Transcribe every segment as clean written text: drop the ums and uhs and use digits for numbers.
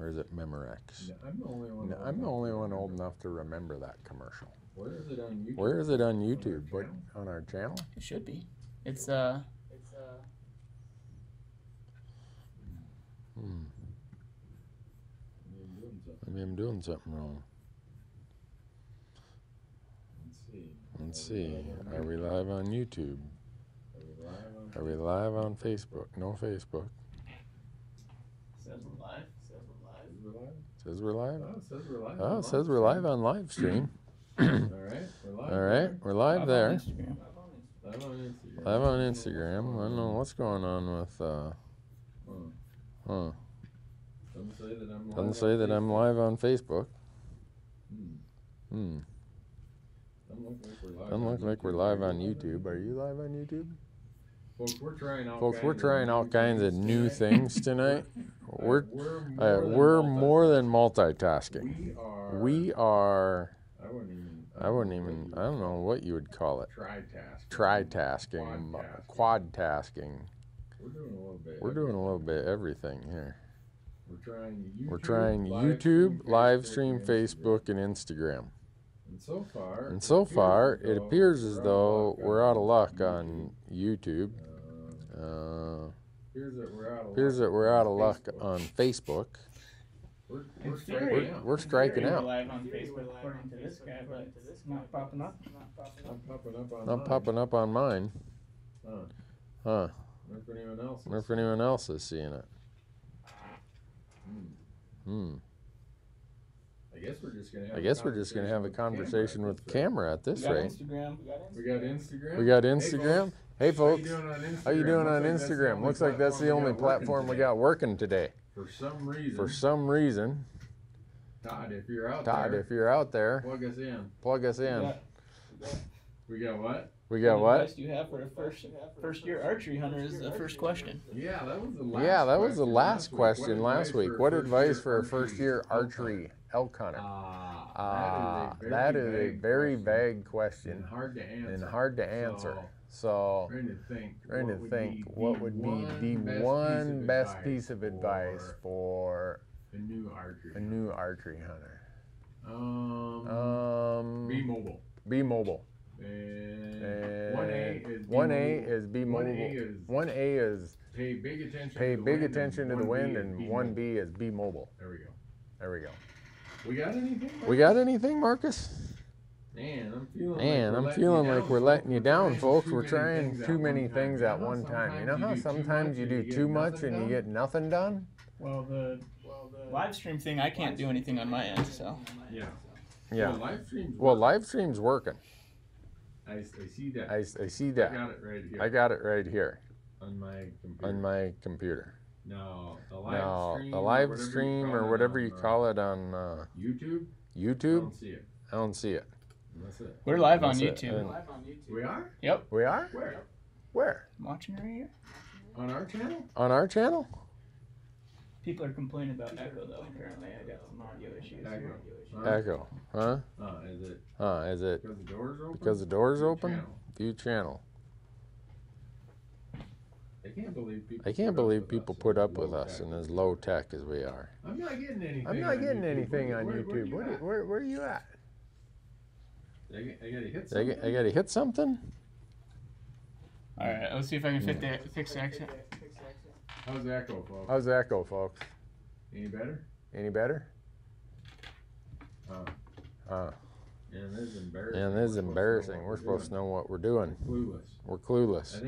Or is it Memorex? No, I'm the only one. No, I'm the only one old enough to remember that commercial. Where is it on YouTube? Where is it on YouTube? What, on our channel? It should be. It's Maybe I'm doing something wrong. Let's see. Are we live on YouTube? Are we live on Facebook? No Facebook. Says we're live. Says we're live? Oh, it says we're live. Oh, it says we're live on live stream. All right, we're live. All right, we're live there. Live on Instagram. Live on Instagram. I don't know what's going on with, Doesn't say that I'm live on Facebook. Doesn't look like we're live on YouTube. Are you live on YouTube? Folks, we're trying all kinds of new things tonight. We're more than multitasking. We are. I don't know what you would call it. Tritasking, quad tasking. We're doing a little bit of everything here. We're trying YouTube, live stream, Facebook, and Instagram. And so far, it appears as though we're out of luck on YouTube. Appears that we're out of luck on Facebook. We're striking out. Live on Facebook according to this guy, but it's not popping up. Not popping up on mine. Huh. Wonder if anyone else is seeing it. I guess we're just gonna have a conversation with the camera at this rate. We got Instagram. We got Instagram. Hey folks, how you doing on Instagram? Looks like that's the only platform we got working today. For some reason. Todd, if you're out there, plug us in. We got what? We got what? What advice do you have for a first year archery hunter is the first question. Yeah, that was the last question last week. What advice for a first year archery elk hunter? That is a very vague question and hard to answer. So trying to think what would be the one best piece of advice for a new archery hunter. Be mobile. And 1A is be mobile. 1A is pay big attention to the wind, and 1B is be mobile. There we go. We got anything, Marcus? Man, I'm feeling like we're letting you down, folks. We're trying too many things at one time. You know how sometimes you do too much and you get nothing done? Well, the live stream thing, I can't do anything on my end, so. Yeah. Well, live stream's working. I see that. I see that. I got it right here. On my computer. No, the live stream or whatever you call it on YouTube. I don't see it. That's it. We're live on YouTube. We are? Yep. We are? Where? I'm watching right here. On our channel? On our channel? People are complaining about echo though. Apparently, I got some audio issues. Echo, huh? Is it? Because the door's open? View channel. I can't believe people put up with us in as low tech as we are. I'm not getting anything on YouTube. Where are you at? I gotta hit something. I gotta hit something? All right, let's see if I can fix the accent. How's the echo, folks? Any better? And this is embarrassing. We're supposed to know what we're doing. We're clueless. I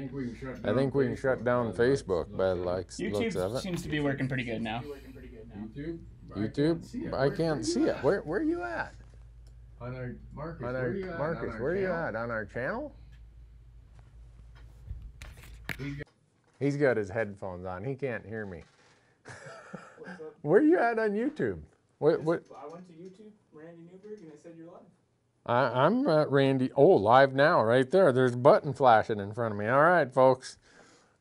think we can shut down Facebook by the looks of it. YouTube seems to be working pretty good now. YouTube? I can't see it. Where are you at? Marcus, where are you at? On our channel? He's got his headphones on. He can't hear me. Where are you at on YouTube? What? I went to YouTube, Randy Newberg, and it said you're live. I'm at Randy. Oh, live now, right there. There's a button flashing in front of me. All right, folks.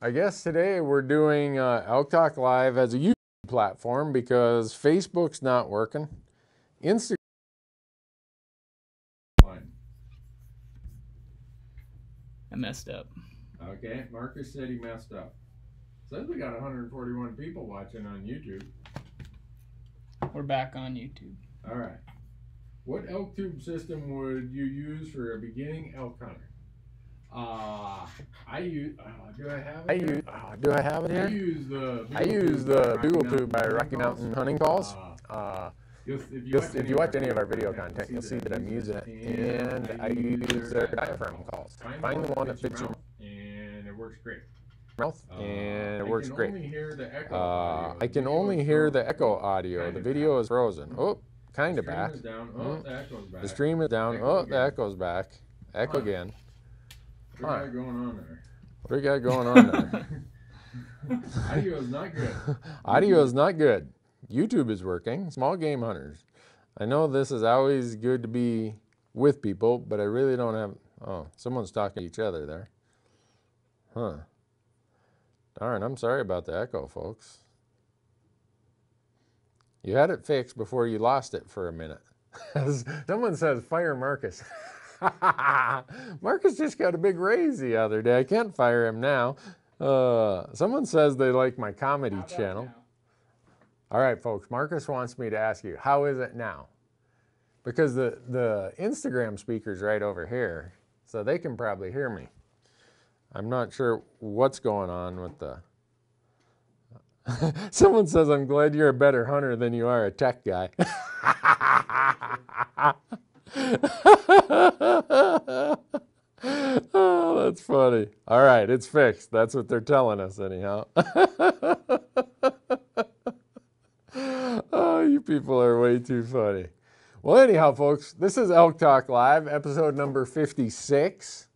I guess today we're doing Elk Talk Live as a YouTube platform because Facebook's not working. Instagram. I messed up. Okay, Marcus said he messed up. Says we got 141 people watching on YouTube. We're back on YouTube. All right. What elk tube system would you use for a beginning elk hunter? I use. Do I have it? Do I have it here? I use the Bugle Tube by Rocky Mountain Hunting Calls. If you watch any of our video content, you'll see that I'm using it, and I use their diaphragm calls. Find the one that fits your and it works great. mouth, and it works great. I can only hear the echo audio. The video is frozen. Oh, kind of back. The stream is down. Oh, the echo's back. Echo again. What do we got going on there? What do we got going on there? Audio is not good. Audio is not good. YouTube is working. Small game hunters. I know this is always good to be with people, but I really don't have... Oh, someone's talking to each other there. Huh. Darn, I'm sorry about the echo, folks. You had it fixed before you lost it for a minute. Someone says, fire Marcus. Marcus just got a big raise the other day. I can't fire him now. Someone says they like my comedy channel. Now? All right, folks, Marcus wants me to ask you, how is it now? Because the Instagram speaker's right over here, so they can probably hear me. I'm not sure what's going on with the... Someone says, I'm glad you're a better hunter than you are a tech guy. Oh, that's funny. All right, it's fixed. That's what they're telling us anyhow. Oh, you people are way too funny. Well, anyhow, folks, this is Elk Talk Live, episode number 56.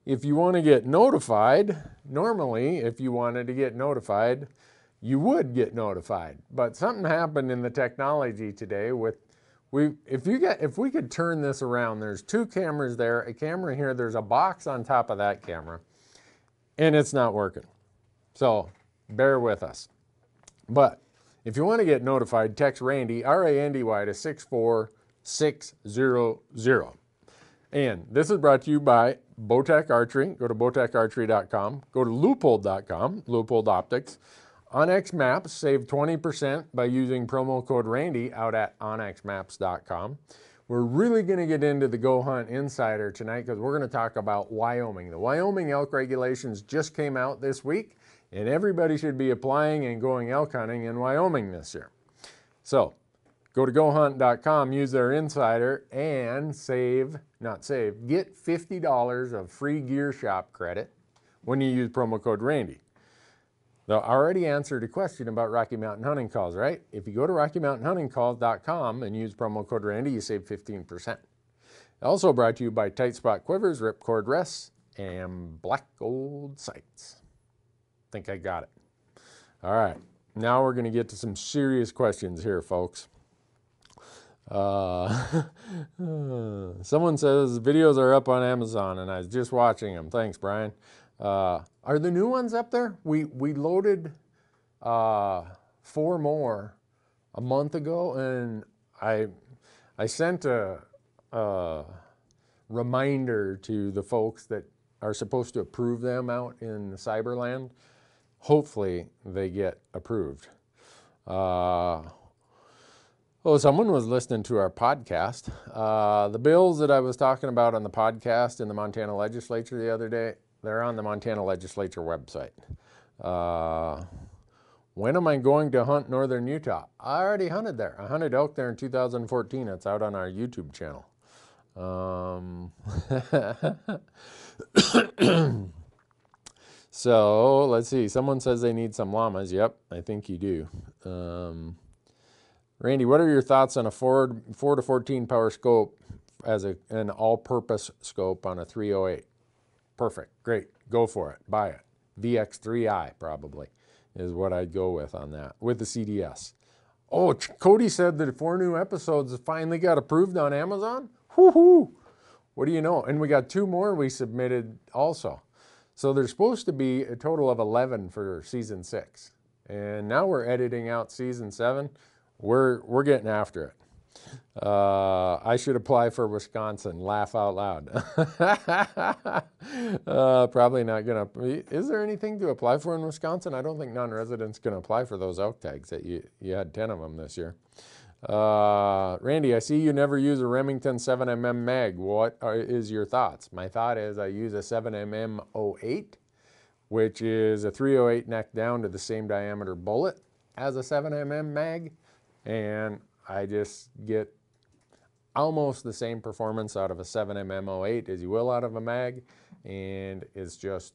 If you want to get notified, normally, if you wanted to get notified, you would get notified. But something happened in the technology today with, if we could turn this around, there's two cameras there, a camera here, there's a box on top of that camera, and it's not working. So bear with us. But if you want to get notified, text Randy, R-A-N-D-Y, to 64600. And this is brought to you by Bowtech Archery. Go to bowtecharchery.com. Go to loophole.com, Loophole Optics. Onyx Maps, save 20% by using promo code Randy out at onyxmaps.com. We're really going to get into the Go Hunt Insider tonight because we're going to talk about Wyoming. The Wyoming elk regulations just came out this week, and everybody should be applying and going elk hunting in Wyoming this year. So go to gohunt.com, use their insider, and get $50 of free gear shop credit when you use promo code Randy. Now, I already answered a question about Rocky Mountain Hunting Calls, right? If you go to RockyMountainHuntingCalls.com and use promo code Randy, you save 15%. Also brought to you by Tight Spot Quivers, Ripcord Rests, and Black Gold Sights. I think I got it. All right, now we're going to get to some serious questions here, folks. Someone says videos are up on Amazon, and I was just watching them. Thanks, Brian. Are the new ones up there? We loaded 4 more a month ago, and I sent a reminder to the folks that are supposed to approve them out in Cyberland. Hopefully they get approved. Someone was listening to our podcast. The bills that I was talking about on the podcast in the Montana legislature the other day, they're on the Montana legislature website. When am I going to hunt northern Utah? I already hunted there. I hunted elk there in 2014. It's out on our YouTube channel. So let's see. Someone says they need some llamas. Yep, I think you do. Randy, what are your thoughts on a 4 to 14 power scope as an all-purpose scope on a 308? Perfect. Great. Go for it. Buy it. VX3i probably is what I'd go with on that, with the CDS. Oh, Cody said that 4 new episodes finally got approved on Amazon. Woohoo! What do you know? And we got 2 more we submitted also. So there's supposed to be a total of 11 for season 6. And now we're editing out season 7. We're getting after it. I should apply for Wisconsin. Laugh out loud. Probably not gonna. Is there anything to apply for in Wisconsin? I don't think non-residents can apply for those elk tags that you had 10 of them this year. Randy, I see you never use a Remington 7mm mag. What is your thoughts? My thought is I use a 7mm 08, which is a 308 neck down to the same diameter bullet as a 7mm mag, and I just get almost the same performance out of a 7mm 08 as you will out of a mag, and it's just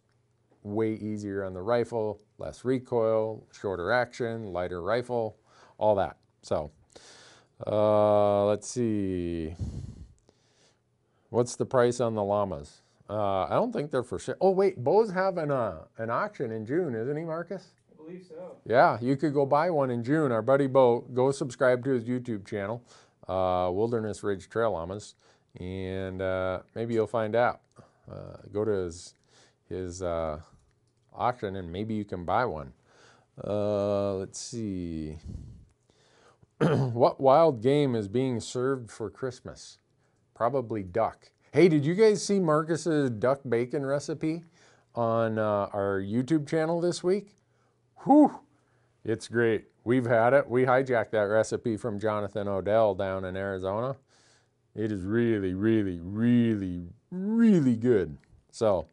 way easier on the rifle, less recoil, shorter action, lighter rifle, all that. So let's see. What's the price on the llamas? I don't think they're for sale. Oh wait, Bo's having an auction in June, isn't he, Marcus? I believe so. Yeah, you could go buy one in June. Our buddy Bo, go subscribe to his YouTube channel, Wilderness Ridge Trail Llamas, and maybe you'll find out. Go to his auction and maybe you can buy one. Let's see. What wild game is being served for Christmas? Probably duck. Hey, did you guys see Marcus's duck bacon recipe on our YouTube channel this week? Whew, it's great. We've had it. We hijacked that recipe from Jonathan Odell down in Arizona. It is really, really, really, really good. So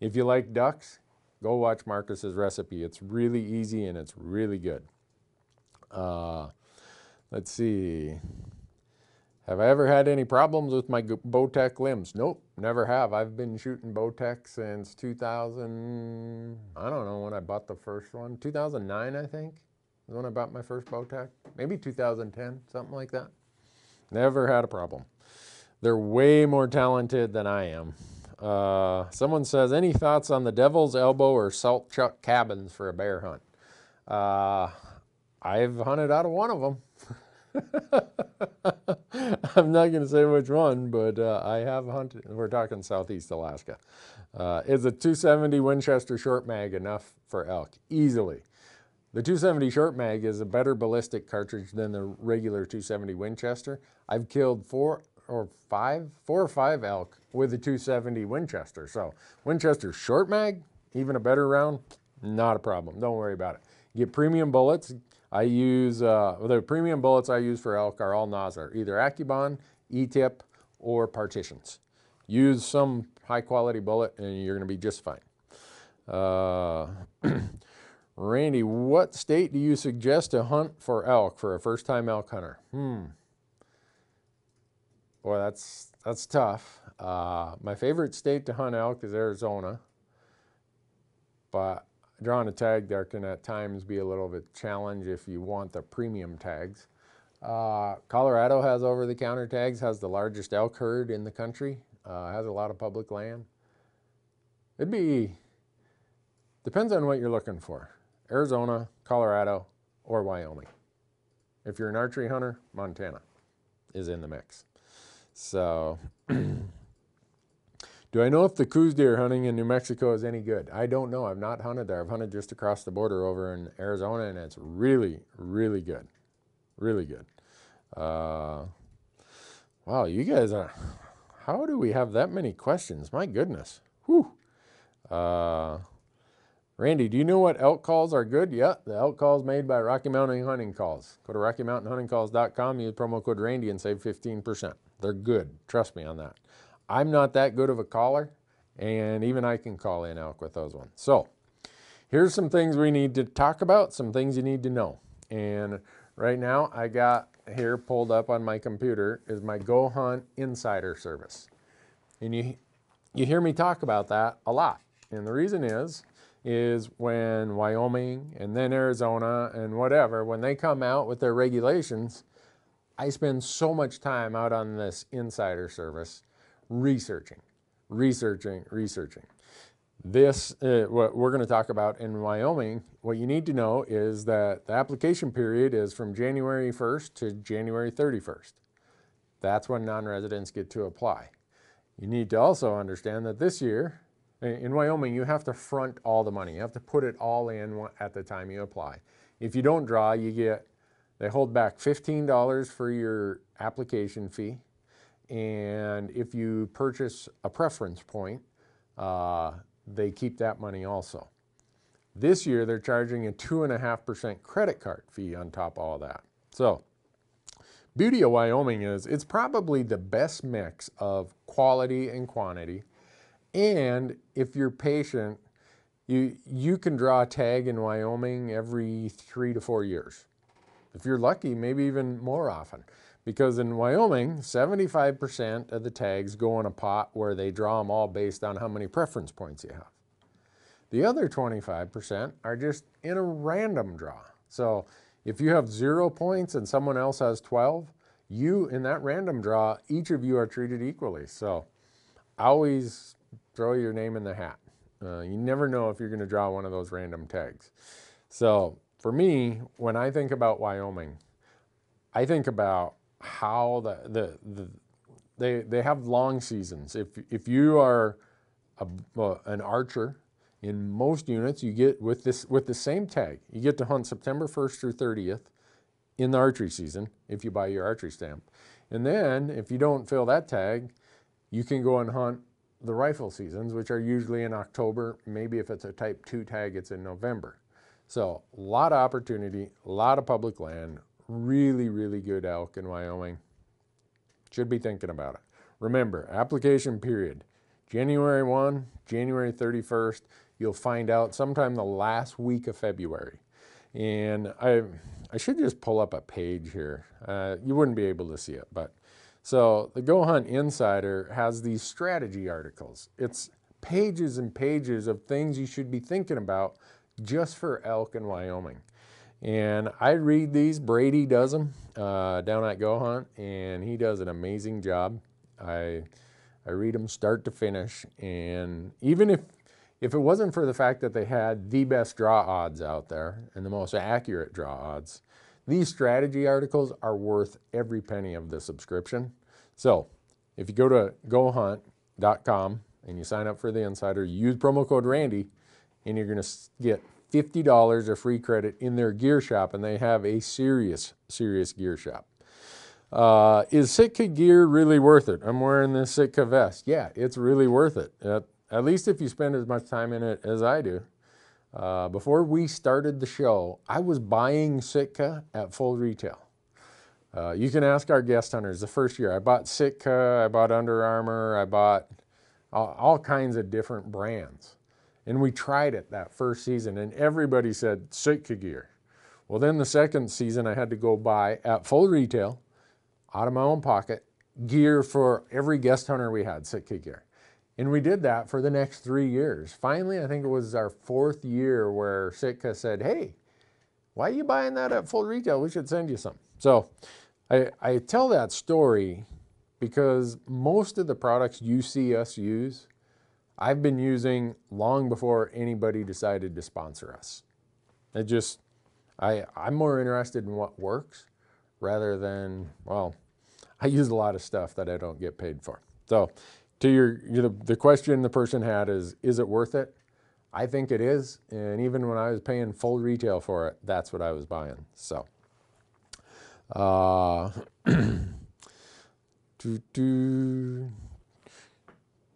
if you like ducks, go watch Marcus's recipe. It's really easy and it's really good. Let's see. Have I ever had any problems with my Bowtech limbs? Nope, never have. I've been shooting Bowtech since 2000, I don't know when I bought the first one. 2009, I think, is when I bought my first Bowtech. Maybe 2010, something like that. Never had a problem. They're way more talented than I am. Someone says, any thoughts on the Devil's Elbow or Salt Chuck cabins for a bear hunt? I've hunted out of one of them. I'm not going to say which one, but I have hunted. We're talking Southeast Alaska. Is a 270 Winchester short mag enough for elk? Easily. The 270 short mag is a better ballistic cartridge than the regular 270 Winchester. I've killed four or five elk with the 270 Winchester. So Winchester short mag, even a better round, not a problem. Don't worry about it. Get premium bullets. I use, the premium bullets I use for elk are all Nosler, either Accubon, E-tip, or Partitions. Use some high quality bullet and you're gonna be just fine. Randy, what state do you suggest to hunt for elk for a first time elk hunter? Boy, that's tough. My favorite state to hunt elk is Arizona, but drawing a tag there can at times be a little bit challenge if you want the premium tags. Colorado has over-the-counter tags, has the largest elk herd in the country, has a lot of public land. Depends on what you're looking for. Arizona, Colorado, or Wyoming. If you're an archery hunter, Montana is in the mix. So, do I know if the Coues deer hunting in New Mexico is any good? I don't know. I've not hunted there. I've hunted just across the border over in Arizona, and it's really, really good. Really good. Wow, you guys are... How do we have that many questions? My goodness. Whew. Randy, do you know what elk calls are good? Yeah, the elk calls made by Rocky Mountain Hunting Calls. Go to RockyMountainHuntingCalls.com, use promo code Randy and save 15%. They're good. Trust me on that. I'm not that good of a caller, and even I can call in elk with those ones. So here's some things we need to talk about, some things you need to know. And right now I got here pulled up on my computer is my Go Hunt Insider service. And you hear me talk about that a lot. And the reason is when Wyoming and then Arizona and whatever, when they come out with their regulations, I spend so much time out on this insider service researching. This, what we're going to talk about in Wyoming, what you need to know is that the application period is from January 1st to January 31st. That's when non-residents get to apply. You need to also understand that this year, in Wyoming, you have to front all the money. You have to put it all in at the time you apply. If you don't draw, they hold back $15 for your application fee. And if you purchase a preference point, they keep that money also. This year, they're charging a 2.5% credit card fee on top of all that. So Beauty of Wyoming is it's probably the best mix of quality and quantity. And if you're patient, you can draw a tag in Wyoming every 3 to 4 years. If you're lucky, maybe even more often. Because in Wyoming, 75% of the tags go in a pot where they draw them all based on how many preference points you have. The other 25% are just in a random draw. So if you have 0 points and someone else has 12, you, in that random draw, each of you are treated equally. So always throw your name in the hat. You never know if you're going to draw one of those random tags. So for me, when I think about Wyoming, I think about how they have long seasons. If you are an archer, in most units you get with the same tag, you get to hunt September 1st through 30th in the archery season if you buy your archery stamp. And then if you don't fill that tag, you can go and hunt the rifle seasons, which are usually in October. Maybe if it's a type 2 tag, it's in November. So a lot of opportunity, a lot of public land, really, really good elk in Wyoming. Should be thinking about it. Remember, application period, January 1, January 31st. You'll find out sometime the last week of February. And I should just pull up a page here. You wouldn't be able to see it, but so the Go Hunt Insider has these strategy articles. It's pages and pages of things you should be thinking about just for elk in Wyoming. And I read these. Brady does them down at Go Hunt, and he does an amazing job. I read them start to finish, and even if it wasn't for the fact that they had the best draw odds out there and the most accurate draw odds, these strategy articles are worth every penny of the subscription. So if you go to gohunt.com and you sign up for the Insider, you use promo code Randy, and you're going to get $50 of free credit in their gear shop, and they have a serious gear shop. Is Sitka gear really worth it? I'm wearing this Sitka vest. Yeah, it's really worth it. At least if you spend as much time in it as I do. Before we started the show, I was buying Sitka at full retail. You can ask our guest hunters. The first year, I bought Sitka, I bought Under Armour, I bought all kinds of different brands. And we tried it that first season, and everybody said, Sitka gear. Well, then the second season, I had to go buy at full retail, out of my own pocket, gear for every guest hunter we had, Sitka gear. And we did that for the next 3 years. Finally, I think it was our 4th year where Sitka said, hey, why are you buying that at full retail? We should send you some. So I tell that story because most of the products you see us use, I've been using long before anybody decided to sponsor us. I'm more interested in what works rather than, well, I use a lot of stuff that I don't get paid for. So to the question the person had is it worth it? I think it is. And even when I was paying full retail for it, that's what I was buying. So,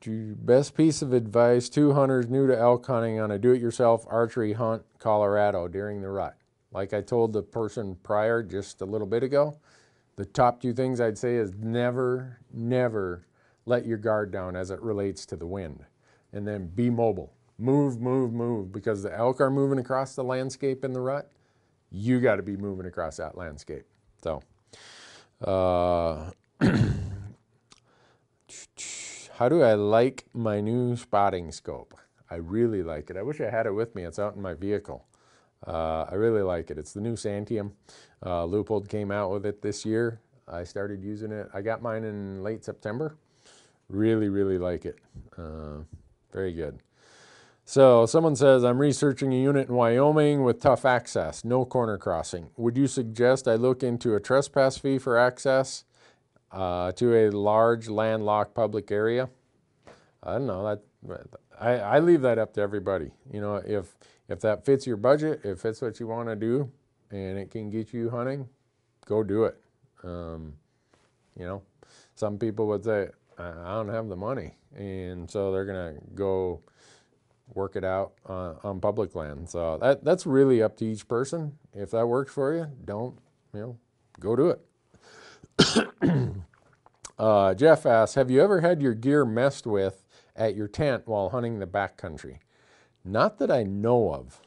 best piece of advice to hunters new to elk hunting on a do-it-yourself archery hunt, Colorado during the rut. Like I told the person prior just a little bit ago, the top 2 things I'd say is never let your guard down as it relates to the wind. And then be mobile. Move, because the elk are moving across the landscape in the rut. You got to be moving across that landscape. So, how do I like my new spotting scope? I really like it. I wish I had it with me. It's out in my vehicle. I really like it. It's the new Santium. Leupold came out with it this year. I started using it. I got mine in late September. Really like it. Very good. So someone says, I'm researching a unit in Wyoming with tough access, no corner crossing. Would you suggest I look into a trespass fee for access to a large landlocked public area? I don't know. I leave that up to everybody. You know, if that fits your budget, if it's what you want to do, and it can get you hunting, go do it. You know, some people would say, I don't have the money, and so they're gonna go work it out on public land. So that's really up to each person. If that works for you, go do it. Jeff asks, have you ever had your gear messed with at your tent while hunting the backcountry? Not that I know of.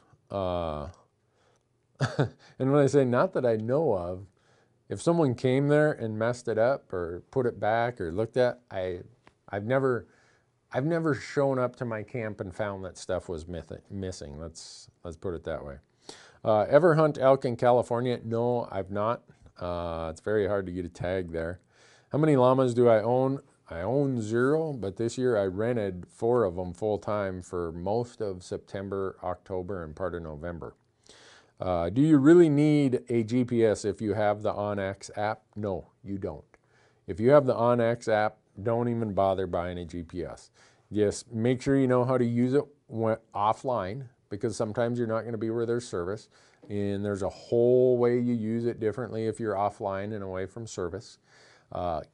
And when I say not that I know of, if someone came there and messed it up or put it back or looked at, I've never shown up to my camp and found that stuff was missing. Let's put it that way. Ever hunt elk in California? No, I've not. It's very hard to get a tag there. How many llamas do I own? I own 0, but this year I rented 4 of them full time for most of September, October, and part of November. Do you really need a GPS if you have the OnX app? No, you don't. If you have the OnX app, don't even bother buying a GPS. Just make sure you know how to use it offline, because sometimes you're not going to be where there's service, and there's a whole way you use it differently if you're offline and away from service.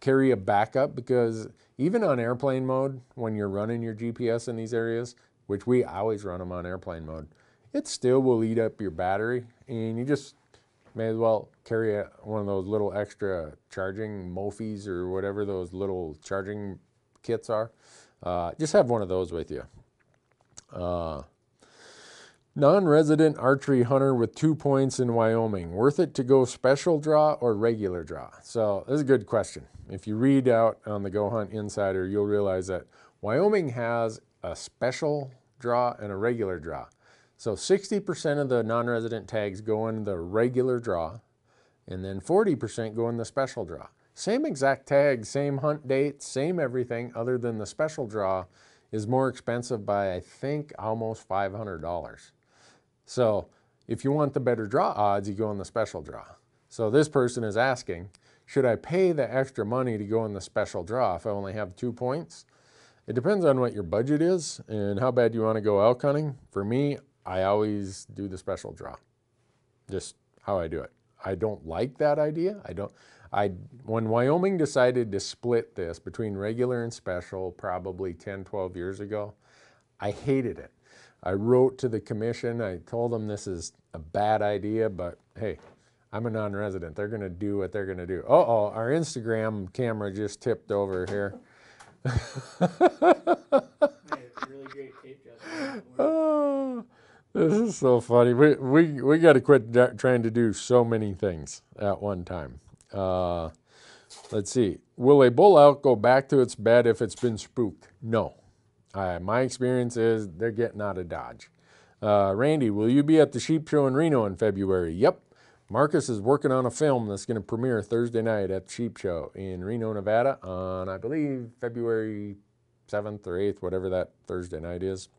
Carry a backup, because even on airplane mode, when you're running your GPS in these areas, which we always run them on airplane mode, it still will eat up your battery, and you just may as well carry one of those little extra charging Mophis or whatever those little charging kits are. Just have one of those with you. Non-resident archery hunter with 2 points in Wyoming. Worth it to go special draw or regular draw? So this is a good question. If you read out on the Go Hunt Insider, you'll realize that Wyoming has a special draw and a regular draw. So 60% of the non-resident tags go in the regular draw, and then 40% go in the special draw. Same exact tag, same hunt date, same everything, other than the special draw is more expensive by, I think, almost $500. So if you want the better draw odds, you go in the special draw. So this person is asking, should I pay the extra money to go in the special draw if I only have 2 points? It depends on what your budget is and how bad you want to go elk hunting. For me, I always do the special draw. Just how I do it. I don't like that idea. When Wyoming decided to split this between regular and special probably 10, 12 years ago, I hated it. I wrote to the commission. I told them this is a bad idea, but hey, I'm a non-resident. They're going to do what they're going to do. Uh-oh, our Instagram camera just tipped over here. Really great tape job. Oh, this is so funny. We got to quit trying to do so many things at one time. Let's see. Will a bull elk go back to its bed if it's been spooked? No. My experience is they're getting out of Dodge. Randy, will you be at the Sheep Show in Reno in February? Yep. Marcus is working on a film that's going to premiere Thursday night at the Sheep Show in Reno, Nevada on, I believe, February 7th or 8th, whatever that Thursday night is.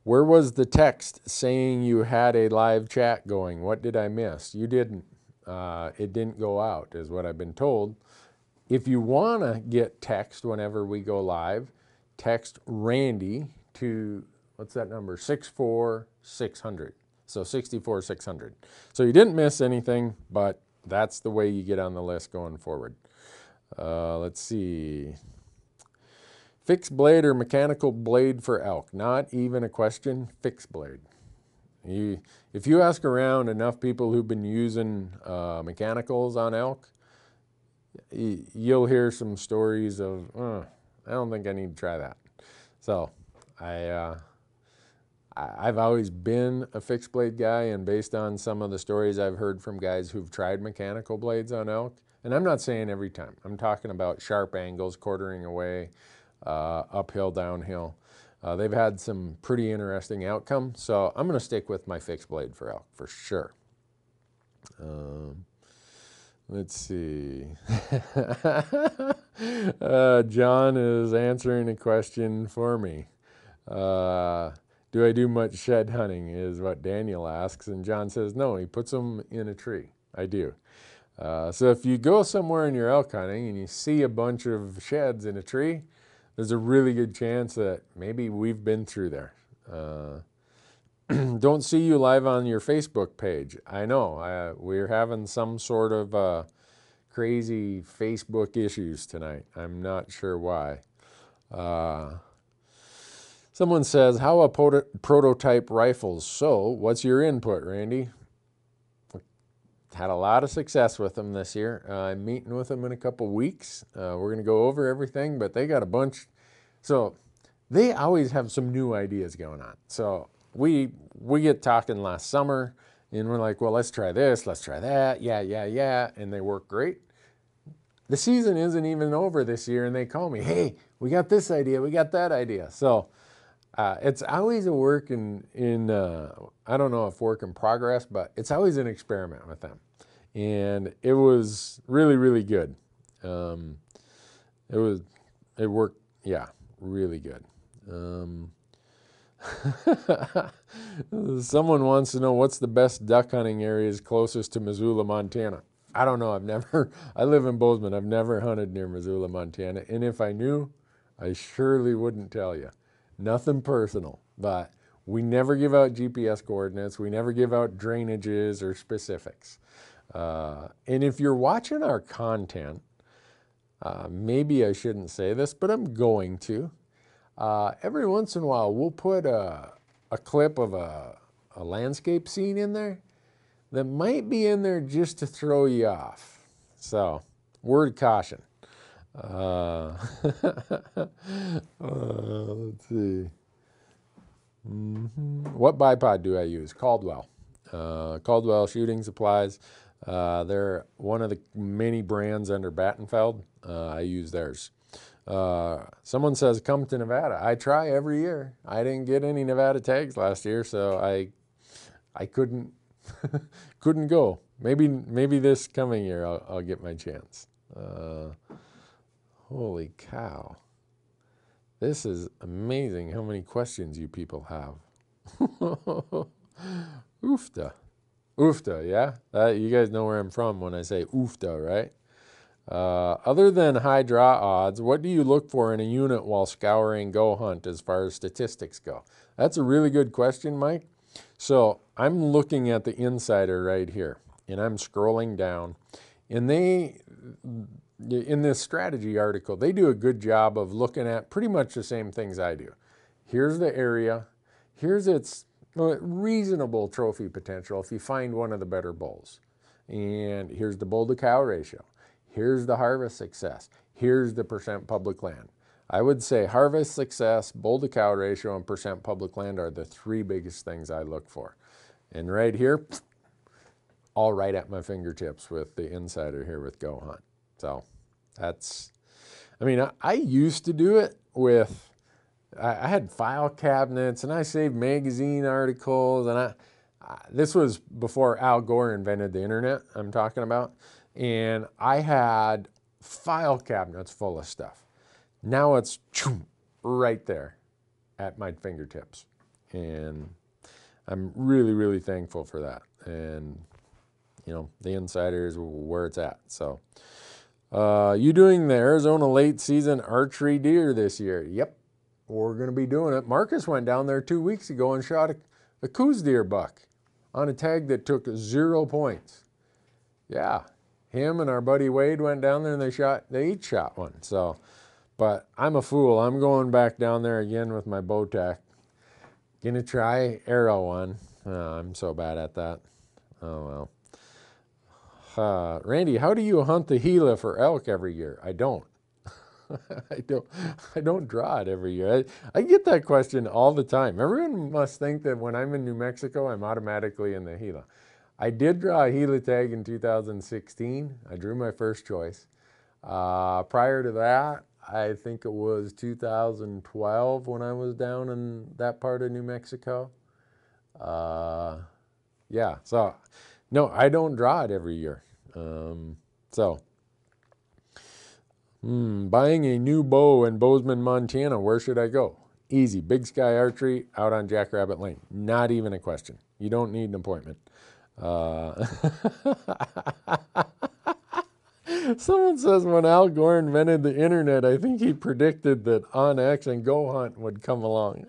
Where was the text saying you had a live chat going? What did I miss? You didn't. It didn't go out, is what I've been told. If you want to get text whenever we go live, text Randy to, what's that number? 64600. So 64600. So you didn't miss anything, but that's the way you get on the list going forward. Let's see. Fixed blade or mechanical blade for elk? Not even a question. Fixed blade. If you ask around enough people who've been using mechanicals on elk, you'll hear some stories of, I don't think I need to try that. So I've always been a fixed blade guy, and based on some of the stories I've heard from guys who've tried mechanical blades on elk, and I'm not saying every time, I'm talking about sharp angles, quartering away, uphill, downhill. They've had some pretty interesting outcomes, so I'm going to stick with my fixed blade for elk for sure. Let's see. John is answering a question for me. Do I do much shed hunting is what Daniel asks, and John says no, he puts them in a tree. I do. So if you go somewhere and you're elk hunting and you see a bunch of sheds in a tree, there's a really good chance that maybe we've been through there. Don't see you live on your Facebook page. I know, we're having some sort of crazy Facebook issues tonight. I'm not sure why. Someone says, how about prototype rifles? So, what's your input, Randy? had a lot of success with them this year. I'm meeting with them in a couple weeks. We're going to go over everything, but they got a bunch. So they always have some new ideas going on. So we get talking last summer, and we're like, well, let's try this, let's try that. Yeah. And they work great. The season isn't even over this year, and they call me, hey, we got this idea, we got that idea. So it's always a work in I don't know if work in progress, but it's always an experiment with them. And it was really, really good. It worked, yeah, really good. Someone wants to know what's the best duck hunting areas closest to Missoula, Montana. I don't know. I live in Bozeman. I've never hunted near Missoula, Montana. And if I knew, I surely wouldn't tell you. Nothing personal, but we never give out GPS coordinates. We never give out drainages or specifics. And if you're watching our content, maybe I shouldn't say this, but I'm going to. Every once in a while, we'll put a clip of a landscape scene in there that might be in there just to throw you off. So, word of caution. Let's see. What bipod do I use? Caldwell. Caldwell Shooting Supplies. They're one of the many brands under Battenfeld. I use theirs. Someone says, come to Nevada. I try every year. I didn't get any Nevada tags last year, so I couldn't couldn't go. Maybe this coming year I'll get my chance. Holy cow. This is amazing how many questions you people have. Oofta. Oofta, yeah? You guys know where I'm from when I say oofta, right? Other than high draw odds, what do you look for in a unit while scouring Go Hunt as far as statistics go? That's a really good question, Mike. So I'm looking at the insider right here, and I'm scrolling down, and in this strategy article, they do a good job of looking at pretty much the same things I do. Here's the area. Here's its reasonable trophy potential if you find one of the better bulls. And here's the bull to cow ratio. Here's the harvest success. Here's the percent public land. I would say harvest success, bull to cow ratio, and percent public land are the three biggest things I look for. And right here, all right at my fingertips with the insider here with Go Hunt. So I used to do it with, I had file cabinets and I saved magazine articles, and this was before Al Gore invented the internet I'm talking about. And I had file cabinets full of stuff. Now it's right there at my fingertips. And I'm really, really thankful for that. And, the insider is where it's at. So, you doing the Arizona late season archery deer this year? Yep, we're going to be doing it. Marcus went down there 2 weeks ago and shot a Coues deer buck on a tag that took 0 points. Yeah. Him and our buddy Wade went down there and they each shot one. So, but I'm a fool. I'm going back down there again with my Bowtech. Gonna try arrow one. I'm so bad at that. Oh well. Randy, how do you hunt the Gila for elk every year? I don't. I don't draw it every year. I get that question all the time. Everyone must think that when I'm in New Mexico, I'm automatically in the Gila. I did draw a Gila tag in 2016. I drew my first choice. Prior to that, I think it was 2012 when I was down in that part of New Mexico. Yeah, so no, I don't draw it every year. Buying a new bow in Bozeman, Montana, where should I go? Easy, Big Sky Archery out on Jackrabbit Lane. Not even a question. You don't need an appointment. Someone says when Al Gore invented the internet, I think he predicted that OnX and Go Hunt would come along.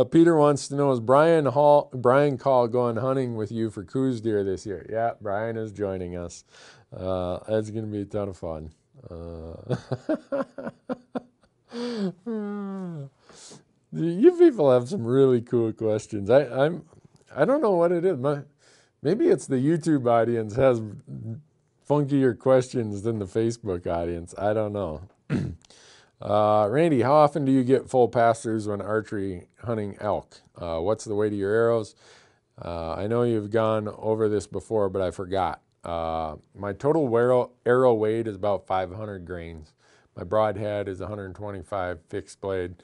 Peter wants to know, is Brian Call going hunting with you for Coues deer this year? Yeah, Brian is joining us. That's going to be a ton of fun. You people have some really cool questions. I don't know what it is. Maybe it's the YouTube audience has funkier questions than the Facebook audience. I don't know. Randy, how often do you get full pass-throughs when archery hunting elk? What's the weight of your arrows? I know you've gone over this before, but I forgot. My total arrow weight is about 500 grains. My broadhead is 125 fixed blade.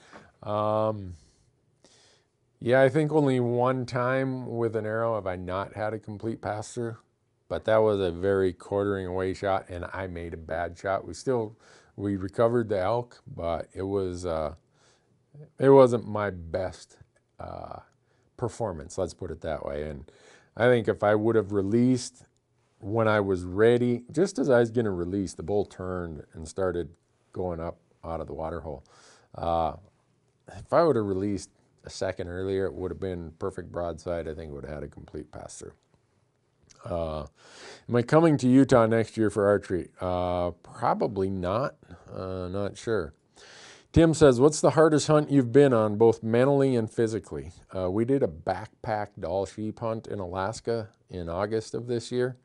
Yeah, I think only one time with an arrow have I not had a complete pass-through, but that was a very quartering away shot, and I made a bad shot. We recovered the elk, but it wasn't my best performance, let's put it that way. And I think if I would have released when I was ready, just as I was going to release, the bull turned and started going up out of the water hole. If I would have released a second earlier, it would have been perfect broadside. I think it would have had a complete pass-through. Am I coming to Utah next year for archery? Probably not. Not sure. Tim says, what's the hardest hunt you've been on, both mentally and physically? We did a backpack doll sheep hunt in Alaska in August of this year.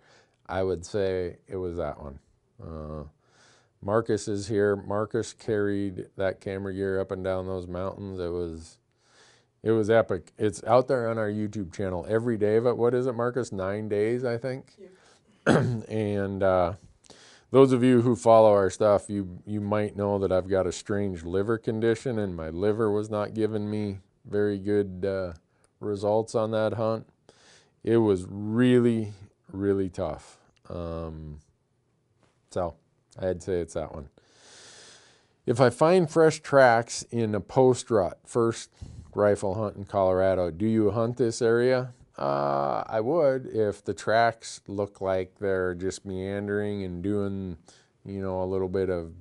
I would say it was that one. Marcus is here. Marcus carried that camera gear up and down those mountains. It was epic. It's out there on our YouTube channel every day. But what is it, Marcus? 9 days, I think. Yeah. And those of you who follow our stuff, you might know that I've got a strange liver condition, and my liver was not giving me very good results on that hunt. It was really, really tough. So I'd say it's that one. If I find fresh tracks in a post rut, first rifle hunt in Colorado, do you hunt this area? I would, if the tracks look like they're just meandering and doing, a little bit of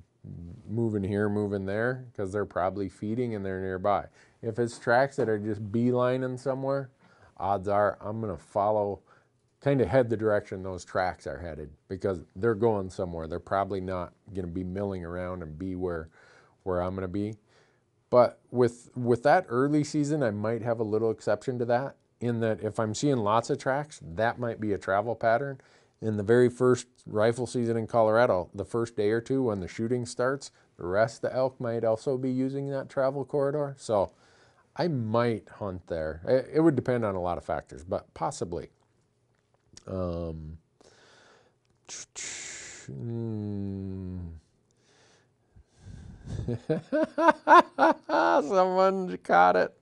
moving here, moving there, because they're probably feeding and they're nearby. If it's tracks that are just beelining somewhere, odds are I'm going to follow, kind of head the direction those tracks are headed, because they're going somewhere. They're probably not going to be milling around and be where I'm going to be. But with that early season, I might have a little exception to that, in that if I'm seeing lots of tracks, that might be a travel pattern. In the very first rifle season in Colorado, the first day or two when the shooting starts, the rest of the elk might also be using that travel corridor. So I might hunt there. It would depend on a lot of factors, but possibly. Someone caught it.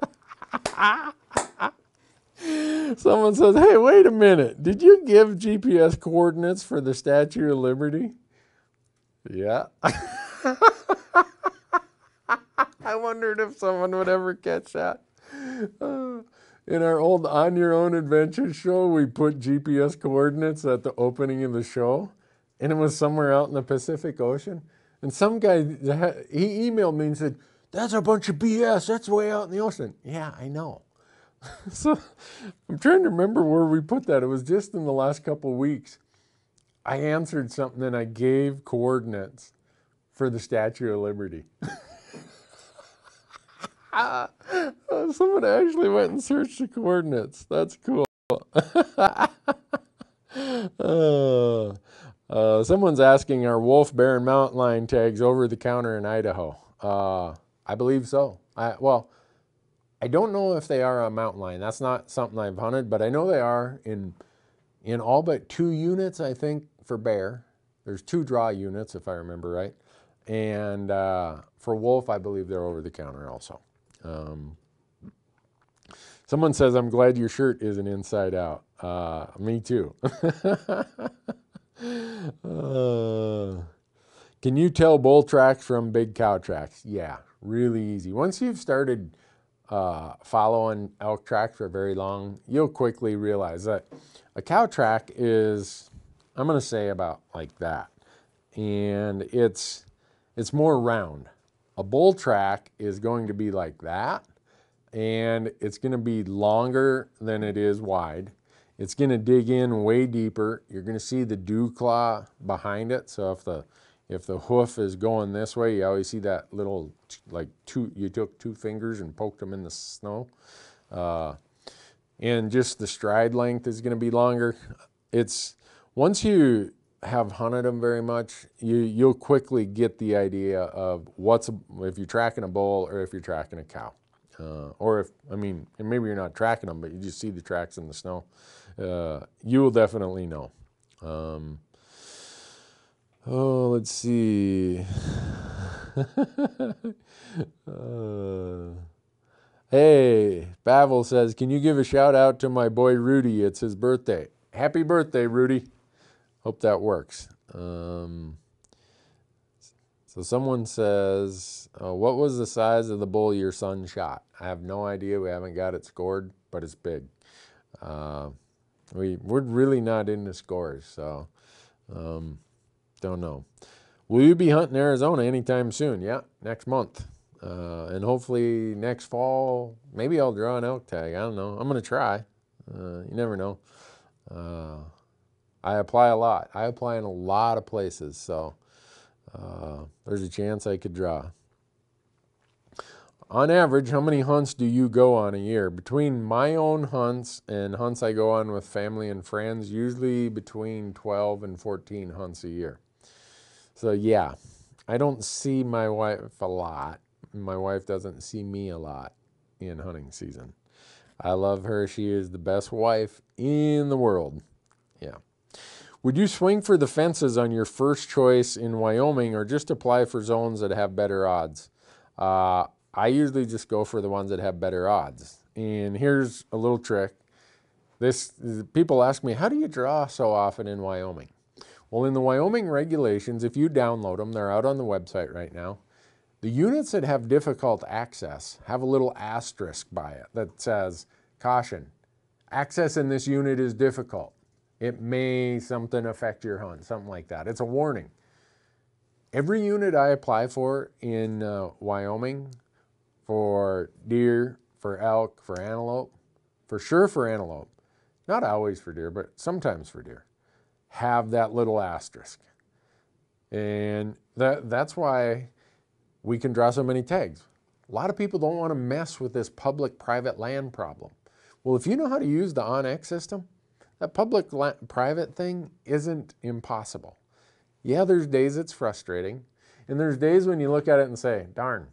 Someone says, hey, wait a minute. Did you give GPS coordinates for the Statue of Liberty? Yeah. I wondered if someone would ever catch that. In our old On Your Own Adventure show, we put GPS coordinates at the opening of the show, and it was somewhere out in the Pacific Ocean. And some guy, he emailed me and said, that's a bunch of BS. That's way out in the ocean. Yeah, I know. So I'm trying to remember where we put that. It was just in the last couple of weeks. I answered something and I gave coordinates for the Statue of Liberty. Someone actually went and searched the coordinates. That's cool. Someone's asking, are wolf, bear, and mountain lion tags over the counter in Idaho? I believe so. I don't know if they are on mountain lion. That's not something I've hunted, but I know they are in all but 2 units, I think, for bear. There's 2 draw units, if I remember right. And for wolf, I believe they're over the counter also. Someone says, I'm glad your shirt isn't inside out. Me too. Can you tell bull tracks from big cow tracks? Yeah, really easy. Once you've started following elk tracks for very long, you'll quickly realize that a cow track is, I'm going to say, about like that. And it's more round. A bull track is going to be like that, and it's going to be longer than it is wide. It's going to dig in way deeper. You're going to see the dew claw behind it. So if the If the hoof is going this way, you always see that little, like you took 2 fingers and poked them in the snow. And just the stride length is going to be longer. It's, once you have hunted them very much, you'll quickly get the idea of if you're tracking a bull or if you're tracking a cow. Or if, I mean, and maybe you're not tracking them, but you just see the tracks in the snow. You will definitely know. Let's see. Hey, Pavel says, can you give a shout out to my boy Rudy? It's his birthday. Happy birthday, Rudy. Hope that works. So someone says, what was the size of the bull your son shot? I have no idea. We haven't got it scored, but it's big. We're really not into scores, so don't know. Will you be hunting Arizona anytime soon? Yeah, next month. And hopefully next fall, maybe I'll draw an elk tag. I don't know. I'm going to try. You never know. I apply a lot. I apply in a lot of places, so there's a chance I could draw. On average, how many hunts do you go on a year? Between my own hunts and hunts I go on with family and friends, usually between 12 and 14 hunts a year. So yeah, I don't see my wife a lot. My wife doesn't see me a lot in hunting season. I love her. She is the best wife in the world. Yeah. Would you swing for the fences on your first choice in Wyoming or just apply for zones that have better odds? I usually just go for the ones that have better odds. And here's a little trick. People ask me, how do you draw so often in Wyoming? Well, in the Wyoming regulations, if you download them, they're out on the website right now. The units that have difficult access have a little asterisk by it that says, caution, access in this unit is difficult. It may something affect your hunt, something like that. It's a warning. Every unit I apply for in Wyoming, for deer, for elk, for antelope, for sure for antelope, not always for deer, but sometimes for deer, have that little asterisk. And that's why we can draw so many tags. A lot of people don't want to mess with this public-private land problem. Well, if you know how to use the OnX system, that public-private thing isn't impossible. Yeah, there's days it's frustrating, and there's days when you look at it and say, darn,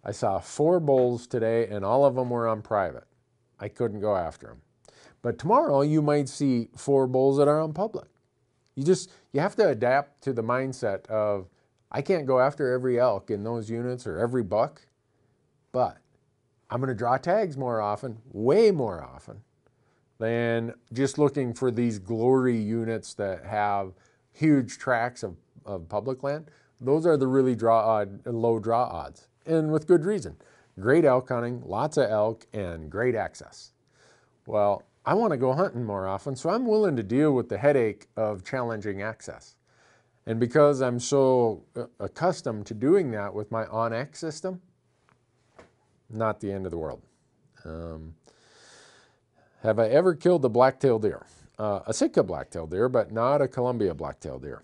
I saw 4 bulls today and all of them were on private. I couldn't go after them. But tomorrow you might see 4 bulls that are on public. You have to adapt to the mindset of, I can't go after every elk in those units or every buck, but I'm going to draw tags more often, way more often, than just looking for these glory units that have huge tracts of public land. Those are the really low draw odds, and with good reason. Great elk hunting, lots of elk, and great access. Well, I want to go hunting more often, so I'm willing to deal with the headache of challenging access. And because I'm so accustomed to doing that with my OnX system, not the end of the world. Have I ever killed a black-tailed deer? A Sitka black-tailed deer, but not a Columbia black-tailed deer.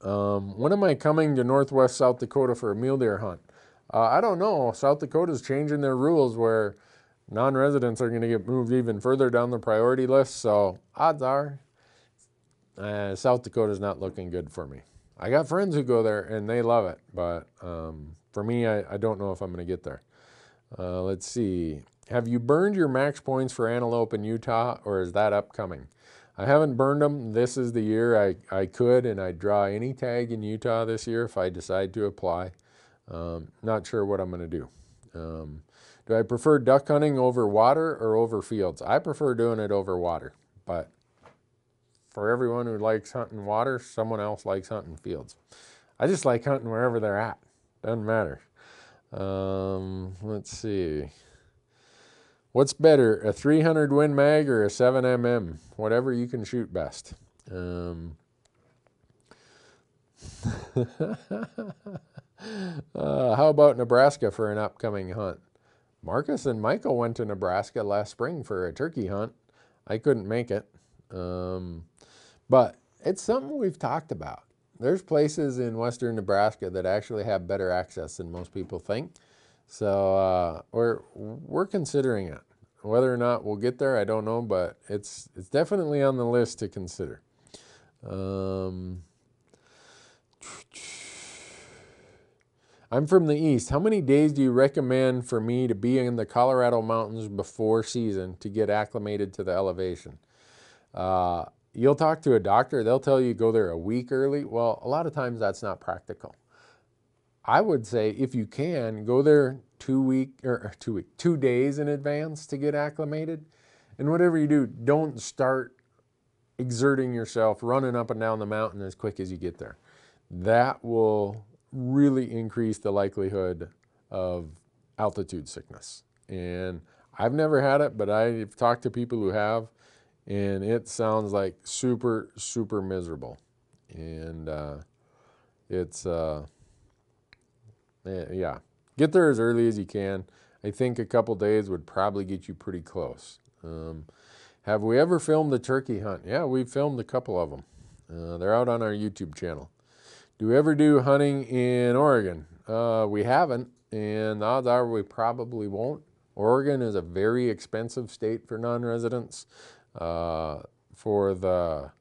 When am I coming to northwest South Dakota for a mule deer hunt? I don't know. South Dakota's changing their rules where non-residents are going to get moved even further down the priority list, so odds are South Dakota's not looking good for me. I got friends who go there and they love it, but for me, I don't know if I'm going to get there. Let's see. Have you burned your max points for antelope in Utah, or is that upcoming? I haven't burned them. This is the year I could, and I'd draw any tag in Utah this year if I decide to apply. Not sure what I'm going to do. Do I prefer duck hunting over water or over fields? I prefer doing it over water, but for everyone who likes hunting water, someone else likes hunting fields. I just like hunting wherever they're at. Doesn't matter. Let's see. What's better, a 300 Win Mag or a 7mm? Whatever you can shoot best. How about Nebraska for an upcoming hunt? Marcus and Michael went to Nebraska last spring for a turkey hunt. I couldn't make it. But it's something we've talked about. there's places in western Nebraska that actually have better access than most people think. So we're considering it. Whether or not we'll get there, I don't know, but it's definitely on the list to consider. I'm from the east. How many days do you recommend for me to be in the Colorado mountains before season to get acclimated to the elevation? You'll talk to a doctor. They'll tell you go there a week early. Well, a lot of times that's not practical. I would say if you can, go there 2 days in advance to get acclimated. And whatever you do, don't start exerting yourself, running up and down the mountain as quick as you get there. That will really increase the likelihood of altitude sickness. And I've never had it, but I've talked to people who have, and it sounds like super, super miserable. And yeah, get there as early as you can. I think a couple days would probably get you pretty close. Have we ever filmed a turkey hunt? Yeah, we've filmed a couple of them. They're out on our YouTube channel. Do we ever do hunting in Oregon? We haven't, and the odds are we probably won't. Oregon is a very expensive state for non-residents. For the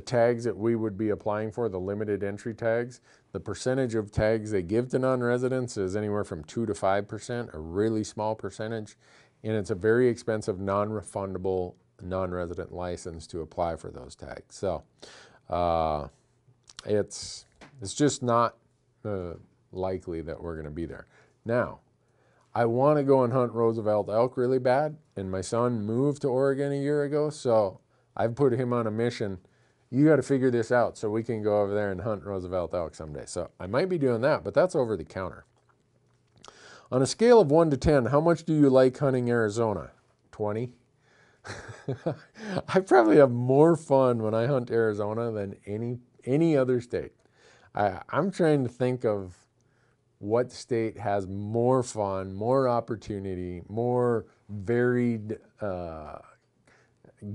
tags that we would be applying for, the limited entry tags, the percentage of tags they give to non-residents is anywhere from 2 to 5%, a really small percentage, and it's a very expensive non-refundable non-resident license to apply for those tags. So it's just not likely that we're going to be there. Now, I want to go and hunt Roosevelt elk really bad, and my son moved to Oregon a year ago, so I've put him on a mission. You got to figure this out so we can go over there and hunt Roosevelt elk someday. So I might be doing that, but that's over the counter. On a scale of 1 to 10, how much do you like hunting Arizona? 20? I probably have more fun when I hunt Arizona than any other state. I'm trying to think of what state has more fun, more opportunity, more varied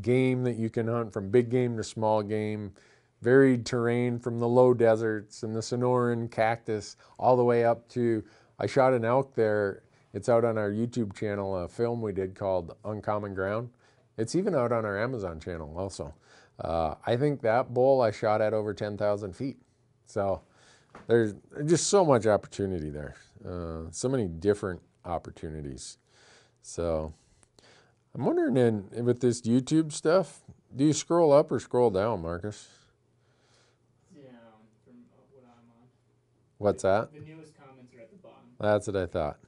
game that you can hunt, from big game to small game, varied terrain from the low deserts and the Sonoran cactus all the way up to, I shot an elk there. It's out on our YouTube channel, a film we did called Uncommon Ground. It's even out on our Amazon channel also. I think that bull I shot at over 10,000 feet. So there's just so much opportunity there. So many different opportunities. So I'm wondering, with this YouTube stuff, do you scroll up or scroll down, Marcus? Yeah, from what I'm on. What's that? The newest comments are at the bottom. That's what I thought.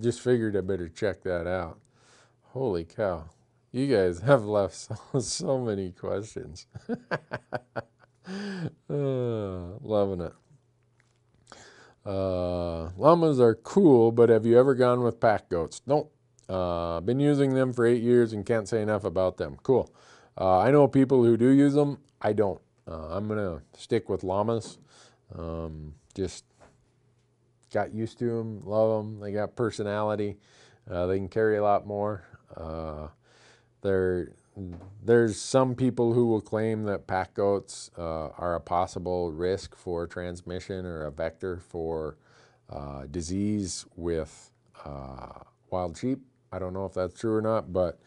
Just figured I better check that out. Holy cow. You guys have left so many questions. Loving it. Llamas are cool, but have you ever gone with pack goats? Nope. Been using them for 8 years and can't say enough about them. Cool. I know people who do use them. I don't. I'm going to stick with llamas. Just got used to them, love them. They got personality. They can carry a lot more. There's some people who will claim that pack goats are a possible risk for transmission or a vector for disease with wild sheep. I don't know if that's true or not, but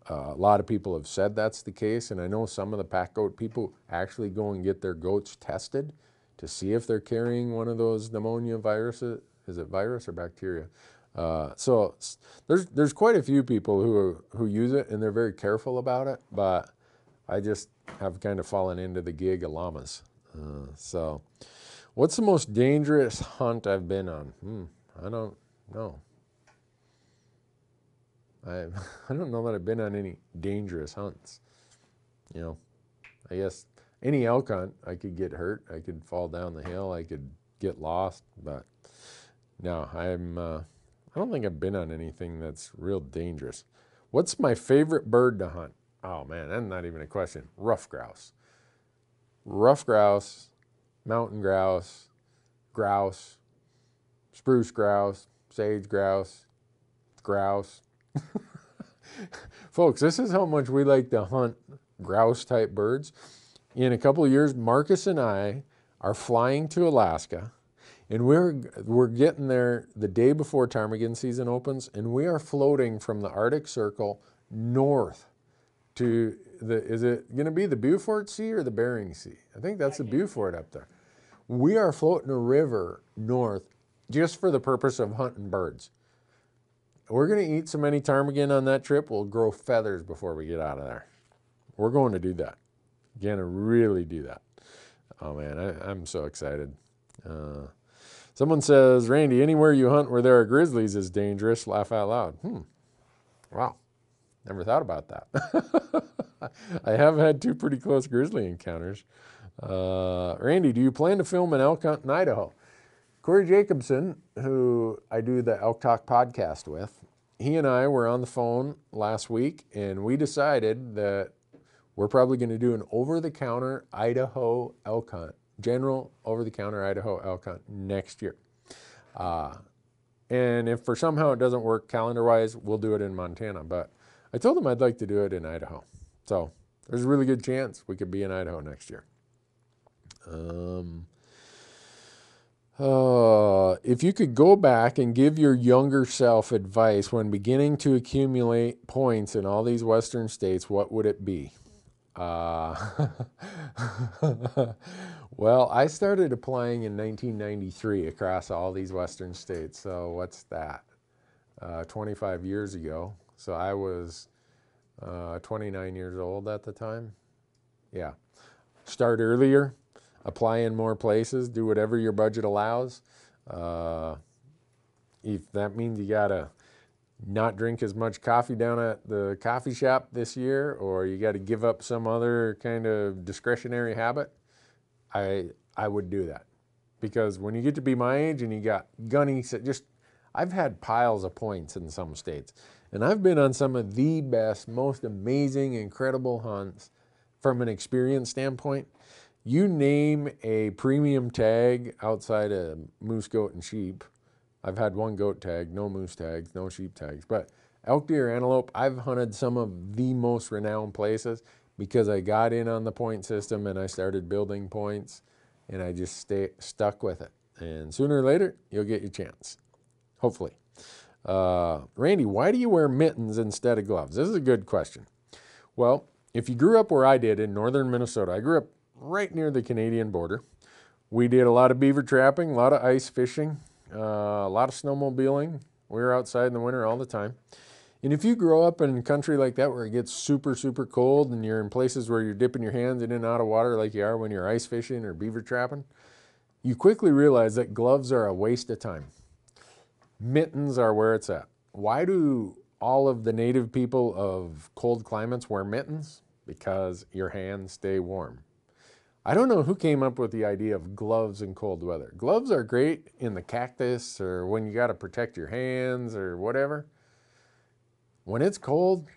a lot of people have said that's the case, and I know some of the pack goat people actually go and get their goats tested to see if they're carrying one of those pneumonia viruses. Is it virus or bacteria? So there's quite a few people who use it, and they're very careful about it, but I just have kind of fallen into the gig of llamas. So what's the most dangerous hunt I've been on? I don't know. I don't know that I've been on any dangerous hunts. You know, I guess any elk hunt, I could get hurt. I could fall down the hill. I could get lost. But no, I don't think I've been on anything that's real dangerous. What's my favorite bird to hunt? Oh, man, that's not even a question. Ruffed grouse. Ruffed grouse, mountain grouse, grouse, spruce grouse, sage grouse, grouse. Folks, this is how much we like to hunt grouse type birds. In a couple of years, Marcus and I are flying to Alaska, and we're getting there the day before ptarmigan season opens, and we are floating from the Arctic Circle north to is it going to be the Beaufort Sea or the Bering Sea? I think that's the Beaufort up there. We are floating a river north just for the purpose of hunting birds. We're going to eat so many ptarmigan on that trip, we'll grow feathers before we get out of there. We're going to do that. Going to really do that. Oh man, I'm so excited. Someone says, Randy, anywhere you hunt where there are grizzlies is dangerous. Laugh out loud. Wow. Never thought about that. I have had 2 pretty close grizzly encounters. Randy, do you plan to film an elk hunt in Idaho? Corey Jacobson, who I do the Elk Talk podcast with, he and I were on the phone last week, and we decided that we're probably going to do an over-the-counter Idaho elk hunt, general over-the-counter Idaho elk hunt next year. And if for somehow it doesn't work calendar-wise, we'll do it in Montana. But I told him I'd like to do it in Idaho. So there's a really good chance we could be in Idaho next year. If you could go back and give your younger self advice when beginning to accumulate points in all these Western states, what would it be? Well, I started applying in 1993 across all these Western states. So what's that? 25 years ago. So I was 29 years old at the time. Yeah. Start earlier, apply in more places, do whatever your budget allows. If that means you gotta not drink as much coffee down at the coffee shop this year, or you got to give up some other kind of discretionary habit, I would do that. Because when you get to be my age and you got gunny, I've had piles of points in some states. And I've been on some of the best, most amazing, incredible hunts from an experience standpoint. You name a premium tag outside of moose, goat, and sheep. I've had 1 goat tag, no moose tags, no sheep tags. But elk, deer, antelope, I've hunted some of the most renowned places because I got in on the point system and I started building points, and I just stuck with it. And sooner or later, you'll get your chance, hopefully. Randy, why do you wear mittens instead of gloves? This is a good question. Well, if you grew up where I did in northern Minnesota, I grew up right near the Canadian border. We did a lot of beaver trapping, a lot of ice fishing, a lot of snowmobiling. We were outside in the winter all the time. And if you grow up in a country like that where it gets super, super cold and you're in places where you're dipping your hands in and out of water like you are when you're ice fishing or beaver trapping, you quickly realize that gloves are a waste of time. Mittens are where it's at. Why do all of the native people of cold climates wear mittens? Because your hands stay warm. I don't know who came up with the idea of gloves in cold weather. Gloves are great in the cactus or when you got to protect your hands or whatever. When it's cold,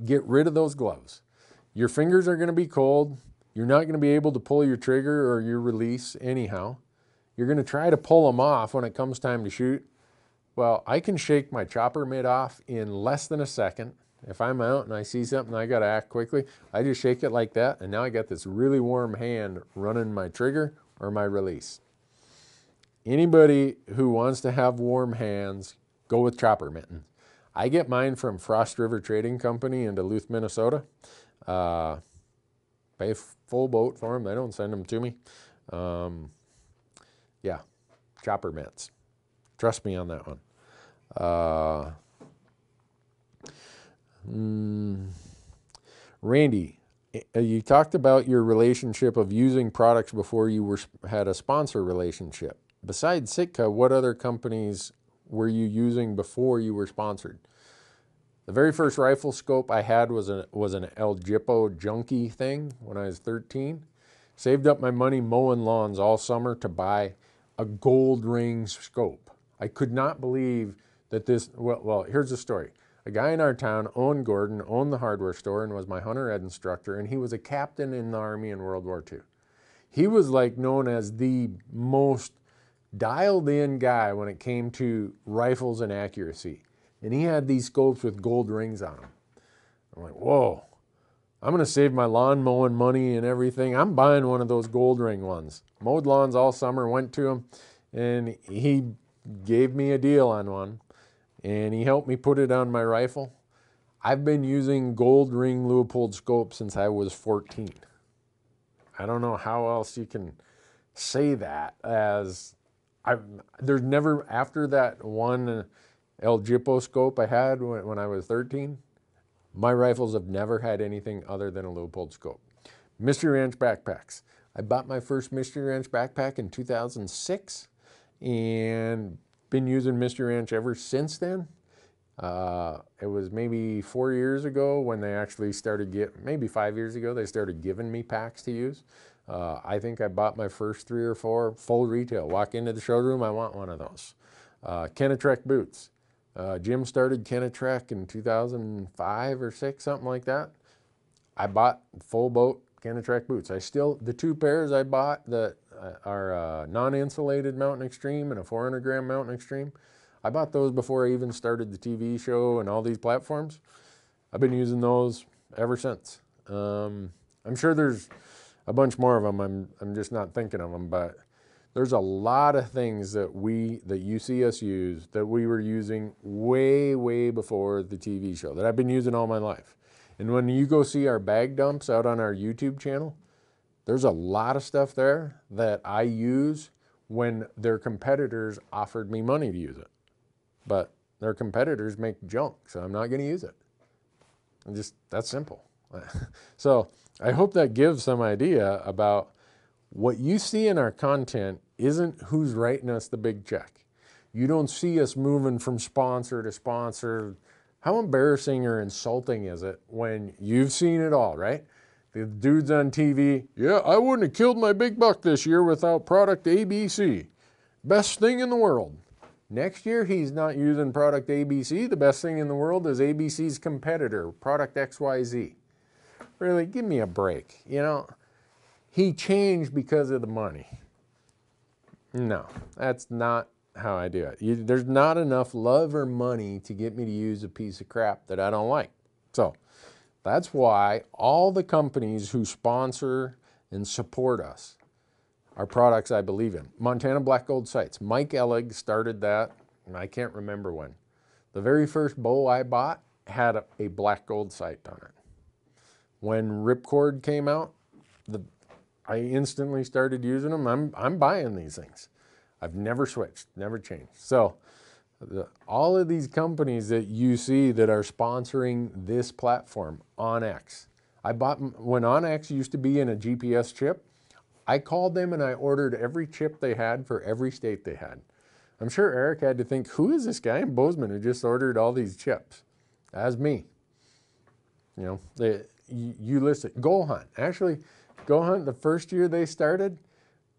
get rid of those gloves. Your fingers are going to be cold. You're not going to be able to pull your trigger or your release anyhow. You're going to try to pull them off when it comes time to shoot. Well, I can shake my chopper mitt off in less than a second. If I'm out and I see something I got to act quickly, I just shake it like that, and now I got this really warm hand running my trigger or my release. Anybody who wants to have warm hands, go with chopper mittens. I get mine from Frost River Trading Company in Duluth, Minnesota. Pay full boat for them. They don't send them to me. Yeah, chopper mitts. Trust me on that one. Randy, you talked about your relationship of using products before you had a sponsor relationship. Besides Sitka, what other companies were you using before you were sponsored? The very first rifle scope I had was an El Jipo Junkie thing when I was 13. Saved up my money mowing lawns all summer to buy a gold ring scope. I could not believe that this, well, here's the story. A guy in our town, Owen Gordon, owned the hardware store and was my hunter ed instructor, and he was a captain in the Army in World War II. He was like known as the most dialed in guy when it came to rifles and accuracy. And he had these scopes with gold rings on them. I'm like, whoa, I'm going to save my lawn mowing money and everything. I'm buying one of those gold ring ones. Mowed lawns all summer, went to him, and he gave me a deal on one, and he helped me put it on my rifle. I've been using gold ring Leupold scope since I was 14. I don't know how else you can say that, as there's never, after that one El Gippo scope I had when I was 13, my rifles have never had anything other than a Leupold scope. Mystery Ranch backpacks. I bought my first Mystery Ranch backpack in 2006 and been using Mystery Ranch ever since then. It was maybe 4 years ago when they actually started maybe 5 years ago, they started giving me packs to use. I think I bought my first 3 or 4 full retail. Walk into the showroom, I want one of those. Kenetrek boots. Jim started Kenetrek in 2005 or 6, something like that. I bought full boat Kenetrek boots. The 2 pairs I bought that are non-insulated Mountain Extreme and a 400 gram Mountain Extreme, I bought those before I even started the TV show and all these platforms. I've been using those ever since. I'm sure there's a bunch more of them. I'm just not thinking of them, but there's a lot of things that you see us use that we were using way, way before the TV show, that I've been using all my life. And when you go see our bag dumps out on our YouTube channel, there's a lot of stuff there that I use when their competitors offered me money to use it. But their competitors make junk, so I'm not going to use it. And just, that's simple. So I hope that gives some idea about what you see in our content isn't who's writing us the big check. You don't see us moving from sponsor to sponsor. How embarrassing or insulting is it when you've seen it all, right? The dude's on TV, yeah, I wouldn't have killed my big buck this year without product ABC. Best thing in the world. Next year, he's not using product ABC. The best thing in the world is ABC's competitor, product XYZ. Really, give me a break. You know, he changed because of the money. No, that's not how I do it. There's not enough love or money to get me to use a piece of crap that I don't like. So that's why all the companies who sponsor and support us are products I believe in. Montana Black Gold Sights. Mike Ellig started that, and I can't remember when. The very first bow I bought had a black gold sight on it. When Ripcord came out, I instantly started using them. I'm buying these things. I've never switched, never changed. So all of these companies that you see that are sponsoring this platform, OnX. When OnX used to be in a GPS chip, I called them and I ordered every chip they had for every state they had. I'm sure Eric had to think, who is this guy in Bozeman who just ordered all these chips? That's me. You know, you listen. Go Hunt. Actually, Go Hunt, the first year they started,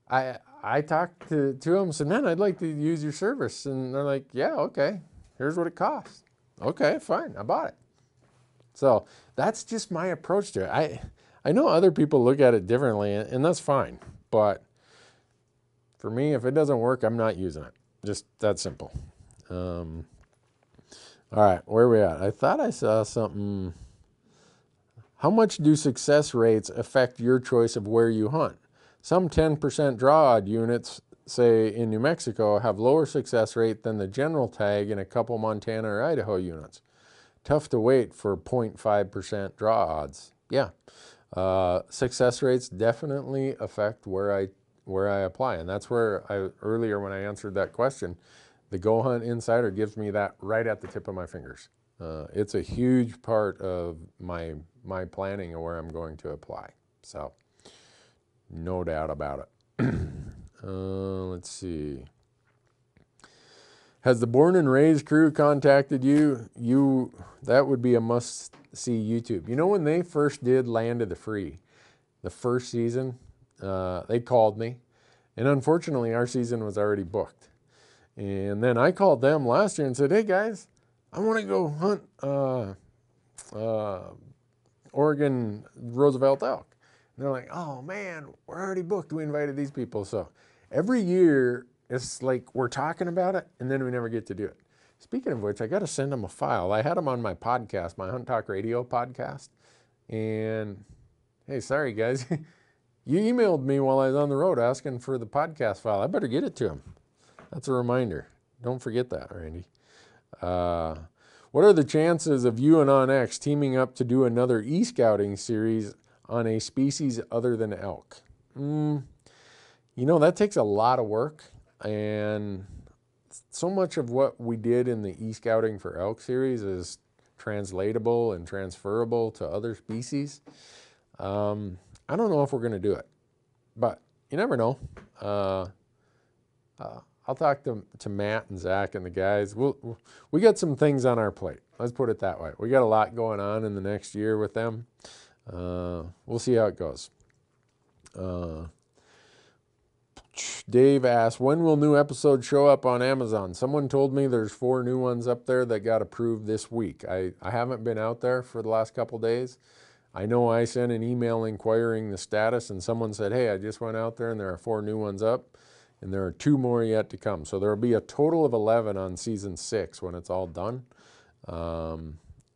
I talked to them and said, man, I'd like to use your service. And they're like, yeah, okay. Here's what it costs. Okay, fine. I bought it. So that's just my approach to it. I know other people look at it differently, and that's fine. But for me, if it doesn't work, I'm not using it. Just that simple. All right, where are we at? I thought I saw something. How much do success rates affect your choice of where you hunt? Some 10% draw odd units, say in New Mexico, have lower success rate than the general tag in a couple Montana or Idaho units. Tough to wait for 0.5% draw odds. Yeah. Success rates definitely affect where I apply, and that's where earlier when I answered that question, the Go Hunt Insider gives me that right at the tip of my fingers. It's a huge part of my planning of where I'm going to apply. So, no doubt about it. Let's see. Has the Born and Raised crew contacted you? That would be a must-see YouTube. You know, when they first did Land of the Free, the first season, they called me. And unfortunately, our season was already booked. And then I called them last year and said, hey, guys, I want to go hunt Oregon Roosevelt elk. And they're like, oh, man, we're already booked. We invited these people. So every year, it's like we're talking about it, and then we never get to do it. Speaking of which, I got to send them a file. I had them on my podcast, my Hunt Talk Radio podcast, And hey, sorry guys, you emailed me while I was on the road asking for the podcast file. I better get it to him. That's a reminder. Don't forget that, Randy. What are the chances of you and OnX teaming up to do another e-scouting series on a species other than elk? That takes a lot of work, and so much of what we did in the e-scouting for elk series is translatable and transferable to other species. I don't know if we're going to do it, but you never know. I'll talk to Matt and Zach and the guys. We got some things on our plate. Let's put it that way. We got a lot going on in the next year with them. We'll see how it goes. Dave asked, when will new episodes show up on Amazon? Someone told me there's 4 new ones up there that got approved this week. I haven't been out there for the last couple days. I know I sent an email inquiring the status, and someone said, hey, I just went out there and there are 4 new ones up, and there are 2 more yet to come. So there will be a total of 11 on season 6 when it's all done.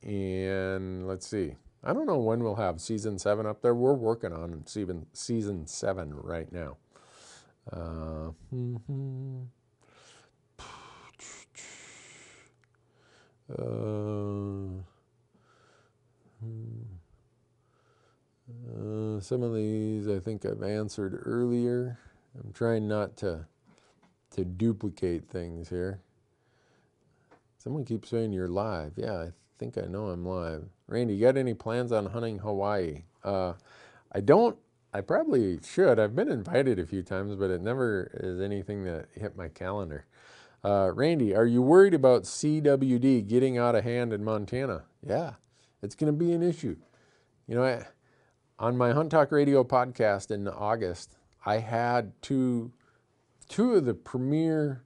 And let's see. I don't know when we'll have season 7 up there. We're working on season 7 right now. Some of these I think I've answered earlier. I'm trying not to duplicate things here. Someone keeps saying you're live. Yeah, I think I know I'm live. Randy, you got any plans on hunting Hawaii? I don't. I probably should. I've been invited a few times, but it never is anything that hit my calendar. Randy, are you worried about CWD getting out of hand in Montana? Yeah, it's going to be an issue. On my Hunt Talk Radio podcast in August, I had two of the premier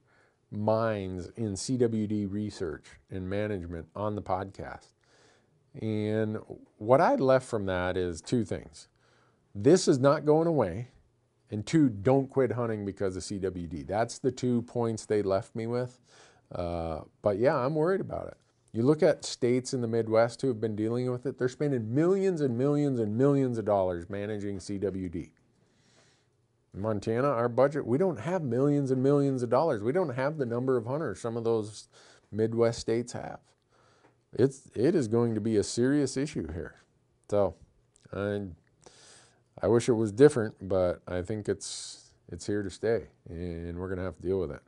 minds in CWD research and management on the podcast. And what I left from that is 2 things. This is not going away. And 2, don't quit hunting because of CWD. That's the 2 points they left me with. But yeah, I'm worried about it. You look at states in the Midwest who have been dealing with it, they're spending millions and millions and millions of dollars managing CWD. In Montana, our budget, we don't have millions and millions of dollars. We don't have the number of hunters some of those Midwest states have. It is going to be a serious issue here. So I wish it was different, but I think it's here to stay, and we're going to have to deal with it.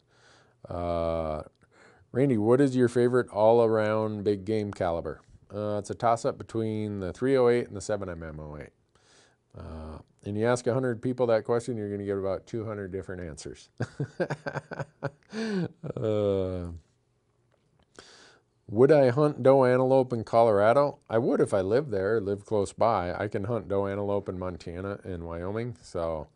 Randy, what is your favorite all-around big game caliber? It's a toss-up between the 308 and the 7mm08. And you ask 100 people that question, you're going to get about 200 different answers. Would I hunt doe antelope in Colorado? I would if I lived there, lived close by. I can hunt doe antelope in Montana and Wyoming, so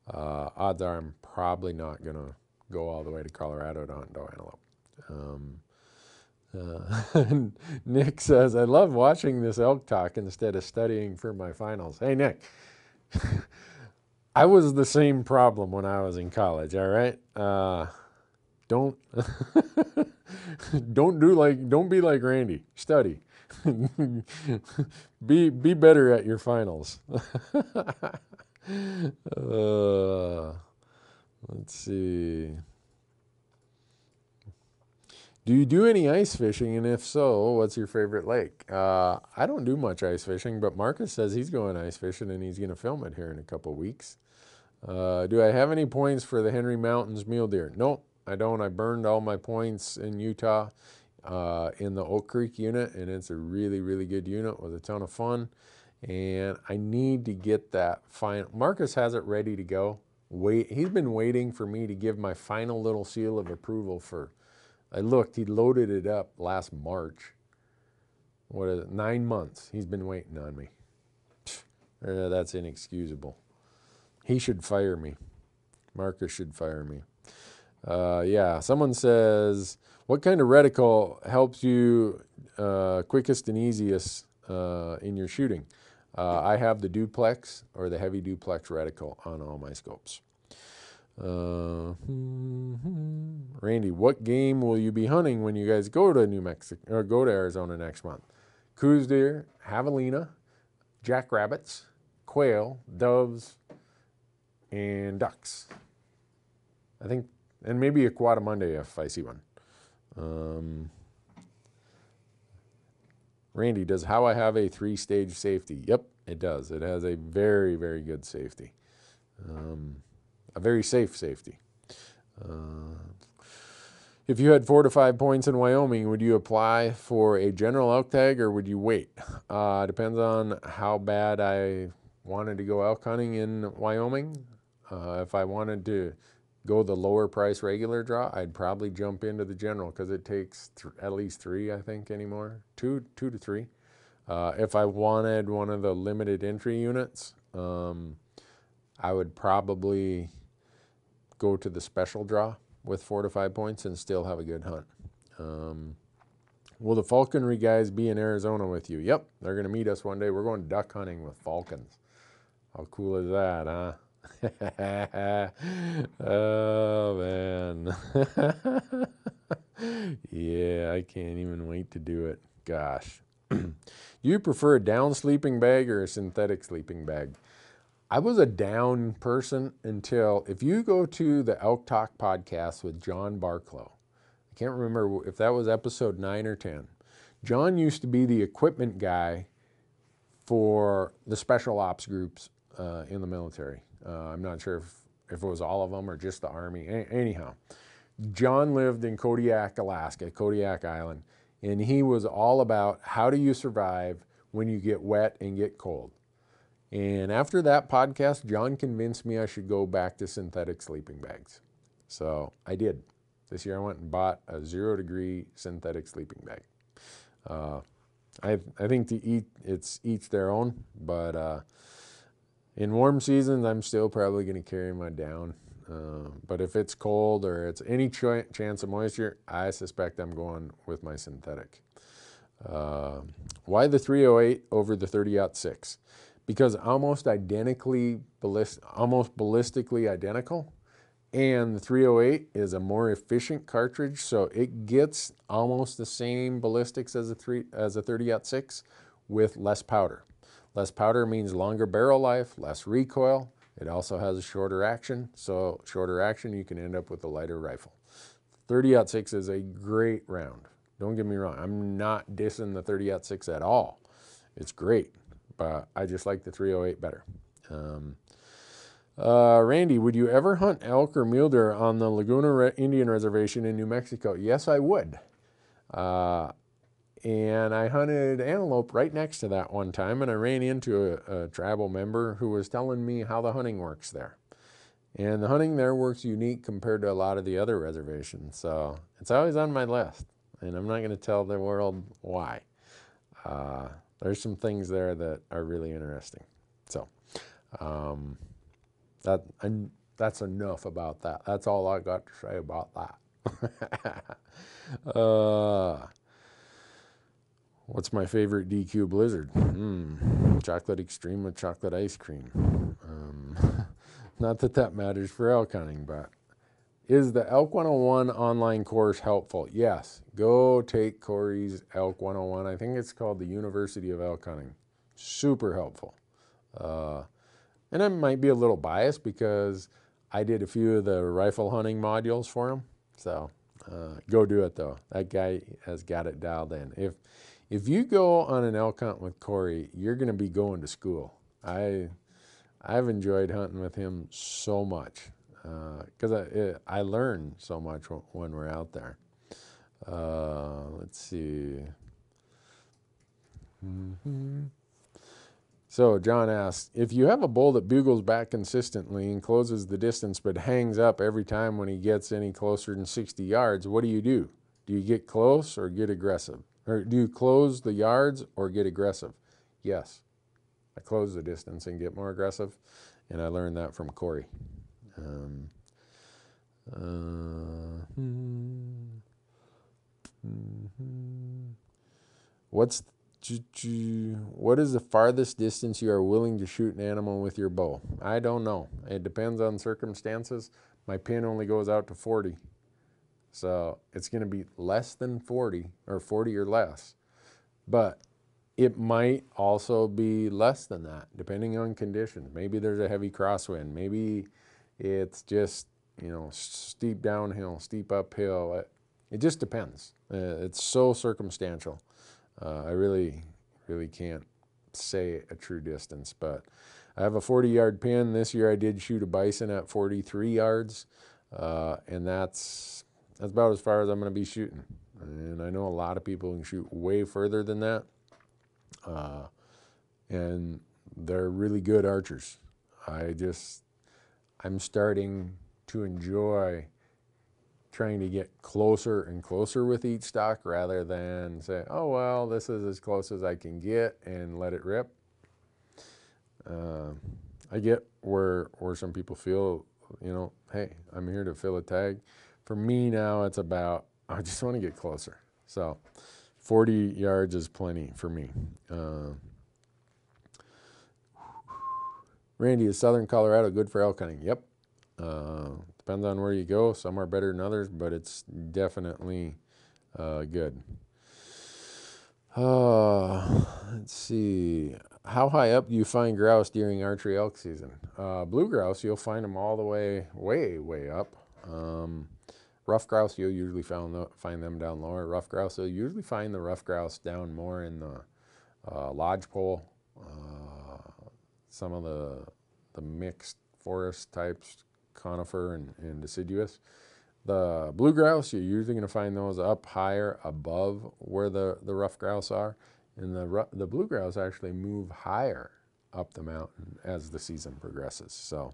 odds are I'm probably not going to go all the way to Colorado to hunt doe antelope. Nick says, I love watching this elk talk instead of studying for my finals. Hey, Nick, I was the same problem when I was in college, all right? Don't be like Randy. Study. Be better at your finals. Let's see. Do you do any ice fishing? And if so, what's your favorite lake? I don't do much ice fishing, but Marcus says he's going ice fishing and he's going to film it here in a couple weeks. Do I have any points for the Henry Mountains mule deer? Nope, I don't. I burned all my points in Utah in the Oak Creek unit, and it's a really, really good unit with a ton of fun. And I need to get that final. Marcus has it ready to go. He's been waiting for me to give my final little seal of approval for. I looked, he loaded it up last March. 9 months? He's been waiting on me. That's inexcusable. He should fire me. Marcus should fire me. Yeah, someone says, what kind of reticle helps you quickest and easiest in your shooting? I have the duplex or the heavy duplex reticle on all my scopes. Randy, what game will you be hunting when you guys go to New Mexico or go to Arizona next month? Coos deer, javelina, jackrabbits, quail, doves, and ducks. I think, and maybe a quadrumundi if I see one. Randy, does how I have a 3-stage safety? Yep, it does. It has a very, very good safety. A very safe safety. If you had 4 to 5 points in Wyoming, would you apply for a general elk tag or would you wait? Depends on how bad I wanted to go elk hunting in Wyoming. If I wanted to go the lower price regular draw, I'd probably jump into the general because it takes at least 3, I think, anymore. 2 to 3. If I wanted one of the limited entry units, I would probably go to the special draw with 4 to 5 points and still have a good hunt. Will the falconry guys be in Arizona with you? Yep, they're going to meet us one day. We're going duck hunting with falcons. How cool is that, huh? Oh, man. Yeah, I can't even wait to do it. Gosh. Do you prefer a down sleeping bag or a synthetic sleeping bag? I was a down person until, if you go to the Elk Talk podcast with John Barclow, I can't remember if that was episode 9 or 10. John used to be the equipment guy for the special ops groups in the military. I'm not sure if it was all of them or just the Army. Anyhow, John lived in Kodiak, Alaska, Kodiak Island, and he was all about how do you survive when you get wet and get cold. And after that podcast, John convinced me I should go back to synthetic sleeping bags. So I did. This year I went and bought a 0-degree synthetic sleeping bag. I think it's each their own, but in warm seasons, I'm still probably going to carry my down. But if it's cold or it's any chance of moisture, I suspect I'm going with my synthetic. Why the 308 over the 30-06? Because almost ballistically identical, and the 308 is a more efficient cartridge, so it gets almost the same ballistics as a 30-06 with less powder. Less powder means longer barrel life, less recoil. It also has a shorter action, so shorter action, you can end up with a lighter rifle. 30-06 is a great round. Don't get me wrong, I'm not dissing the 30-06 at all. It's great. But I just like the 308 better. Randy, would you ever hunt elk or mule deer on the Laguna Indian Reservation in New Mexico? Yes, I would. And I hunted antelope right next to that one time, and I ran into a tribal member who was telling me how the hunting works there. And the hunting there works unique compared to a lot of the other reservations. So it's always on my list, and I'm not going to tell the world why. There's some things there that are really interesting. So that's enough about that. That's all I got to say about that. What's my favorite DQ Blizzard? Chocolate Extreme with chocolate ice cream. Not that matters for elk hunting, but is the Elk 101 online course helpful? Yes. Go take Corey's Elk 101. I think it's called the University of Elk Hunting. Super helpful. And I might be a little biased because I did a few of the rifle hunting modules for him. So go do it, though. That guy has got it dialed in. If you go on an elk hunt with Corey, you're going to be going to school. I've enjoyed hunting with him so much. Because I learn so much when we're out there. Let's see. So John asks, if you have a bull that bugles back consistently and closes the distance but hangs up every time when he gets any closer than 60 yards, what do you do? Do you get close or get aggressive? Or do you close the yards or get aggressive? Yes. I close the distance and get more aggressive, and I learned that from Corey. What is the farthest distance you are willing to shoot an animal with your bow? I don't know. It depends on circumstances. My pin only goes out to 40. So it's going to be less than 40 or 40 or less. But It might also be less than that, depending on conditions. Maybe there's a heavy crosswind. Maybe it's just, steep downhill, steep uphill. It just depends. It's so circumstantial. I really, really can't say a true distance, but I have a 40-yard pin. This year I did shoot a bison at 43 yards, and that's about as far as I'm going to be shooting. And I know a lot of people can shoot way further than that. And they're really good archers. I'm starting to enjoy trying to get closer and closer with each stock rather than say, oh, well, this is as close as I can get and let it rip. I get where some people feel, hey, I'm here to fill a tag. For me now, it's about, I just want to get closer. So 40 yards is plenty for me. Randy, is southern Colorado good for elk hunting? Yep. Depends on where you go. Some are better than others, but it's definitely good. Let's see. How high up do you find grouse during archery elk season? Blue grouse, you'll find them all the way, way up. Rough grouse, you'll usually find them down lower. Rough grouse, you'll usually find the rough grouse down more in the lodgepole, some of the mixed forest types, conifer and deciduous. The blue grouse, you're usually going to find those up higher above where the rough grouse are. And the blue grouse actually move higher up the mountain as the season progresses. So,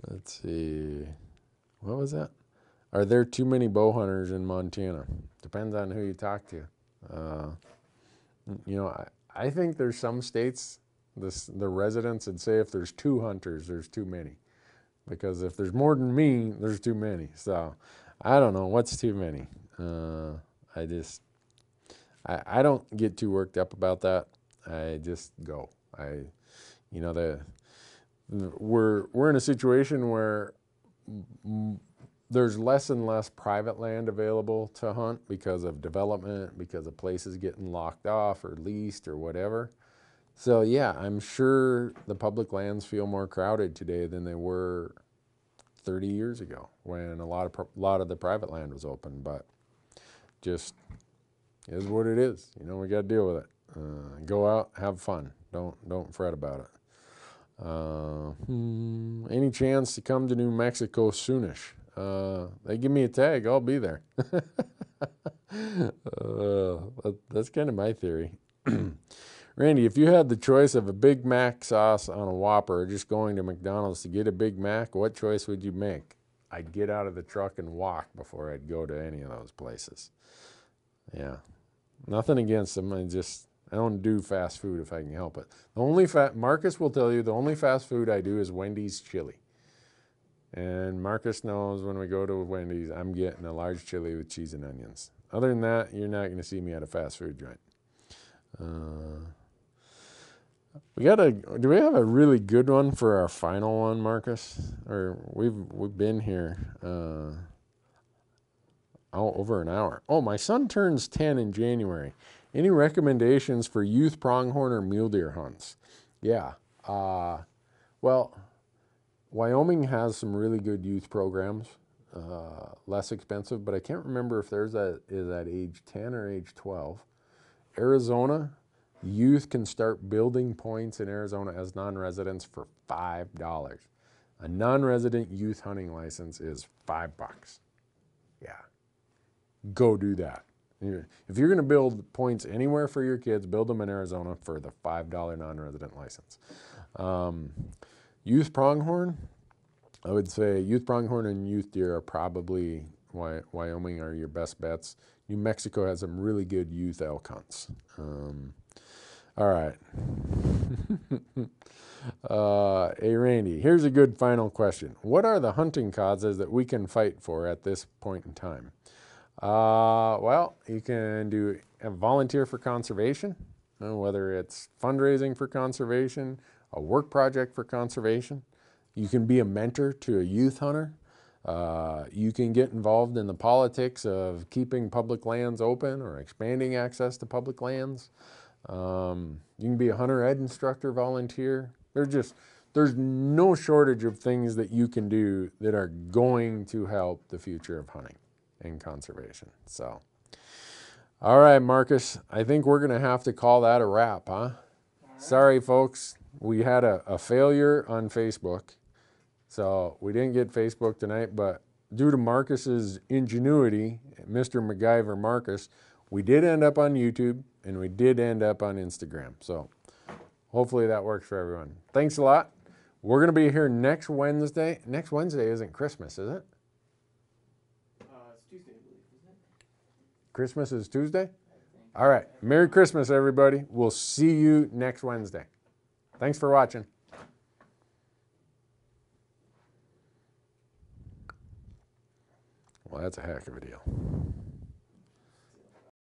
let's see. What was that? Are there too many bow hunters in Montana? Depends on who you talk to. I think there's some states, the residents would say if there's 2 hunters, there's too many. Because if there's more than me, there's too many. So I don't know what's too many. I don't get too worked up about that. I just go. We're in a situation where there's less and less private land available to hunt because of development, because of places getting locked off or leased or whatever. So yeah, I'm sure the public lands feel more crowded today than they were 30 years ago when a lot of the private land was open, but just is what it is. We got to deal with it. Go out, have fun. Don't fret about it. Any chance to come to New Mexico soonish? They give me a tag, I'll be there. That's kind of my theory. Randy, if you had the choice of a Big Mac sauce on a Whopper or just going to McDonald's to get a Big Mac, what choice would you make? I'd get out of the truck and walk before I'd go to any of those places. Yeah. Nothing against them. I don't do fast food if I can help it. Marcus will tell you the only fast food I do is Wendy's chili. And Marcus knows when we go to Wendy's, I'm getting a large chili with cheese and onions. Other than that, you're not going to see me at a fast food joint. Do we have a really good one for our final one, Marcus? Or we've been here over an hour. Oh, my son turns 10 in January. Any recommendations for youth pronghorn or mule deer hunts? Yeah. Well, Wyoming has some really good youth programs, less expensive, but I can't remember if theirs is at age 10 or age 12. Arizona, youth can start building points in Arizona as non-residents for $5. A non-resident youth hunting license is $5. Yeah. Go do that. If you're going to build points anywhere for your kids, build them in Arizona for the $5 non-resident license. Youth pronghorn, I would say youth pronghorn and youth deer are probably, Wyoming are your best bets. New Mexico has some really good youth elk hunts. All right. Hey, Randy, here's a good final question. What are the hunting causes that we can fight for at this point in time? Well, you can volunteer for conservation, whether it's fundraising for conservation, a work project for conservation. You can be a mentor to a youth hunter. You can get involved in the politics of keeping public lands open or expanding access to public lands. You can be a hunter ed instructor, volunteer. There's no shortage of things that you can do that are going to help the future of hunting and conservation. So, all right, Marcus, I think we're going to have to call that a wrap, huh? Sorry, folks. We had a failure on Facebook. So we didn't get Facebook tonight, but due to Marcus's ingenuity, Mr. MacGyver Marcus, we did end up on YouTube and we did end up on Instagram. So hopefully that works for everyone. Thanks a lot. We're going to be here next Wednesday. Next Wednesday isn't Christmas, is it? It's Tuesday, I believe, isn't it? Christmas is Tuesday? All right. Merry Christmas, everybody. We'll see you next Wednesday. Thanks for watching. Well, that's a heck of a deal.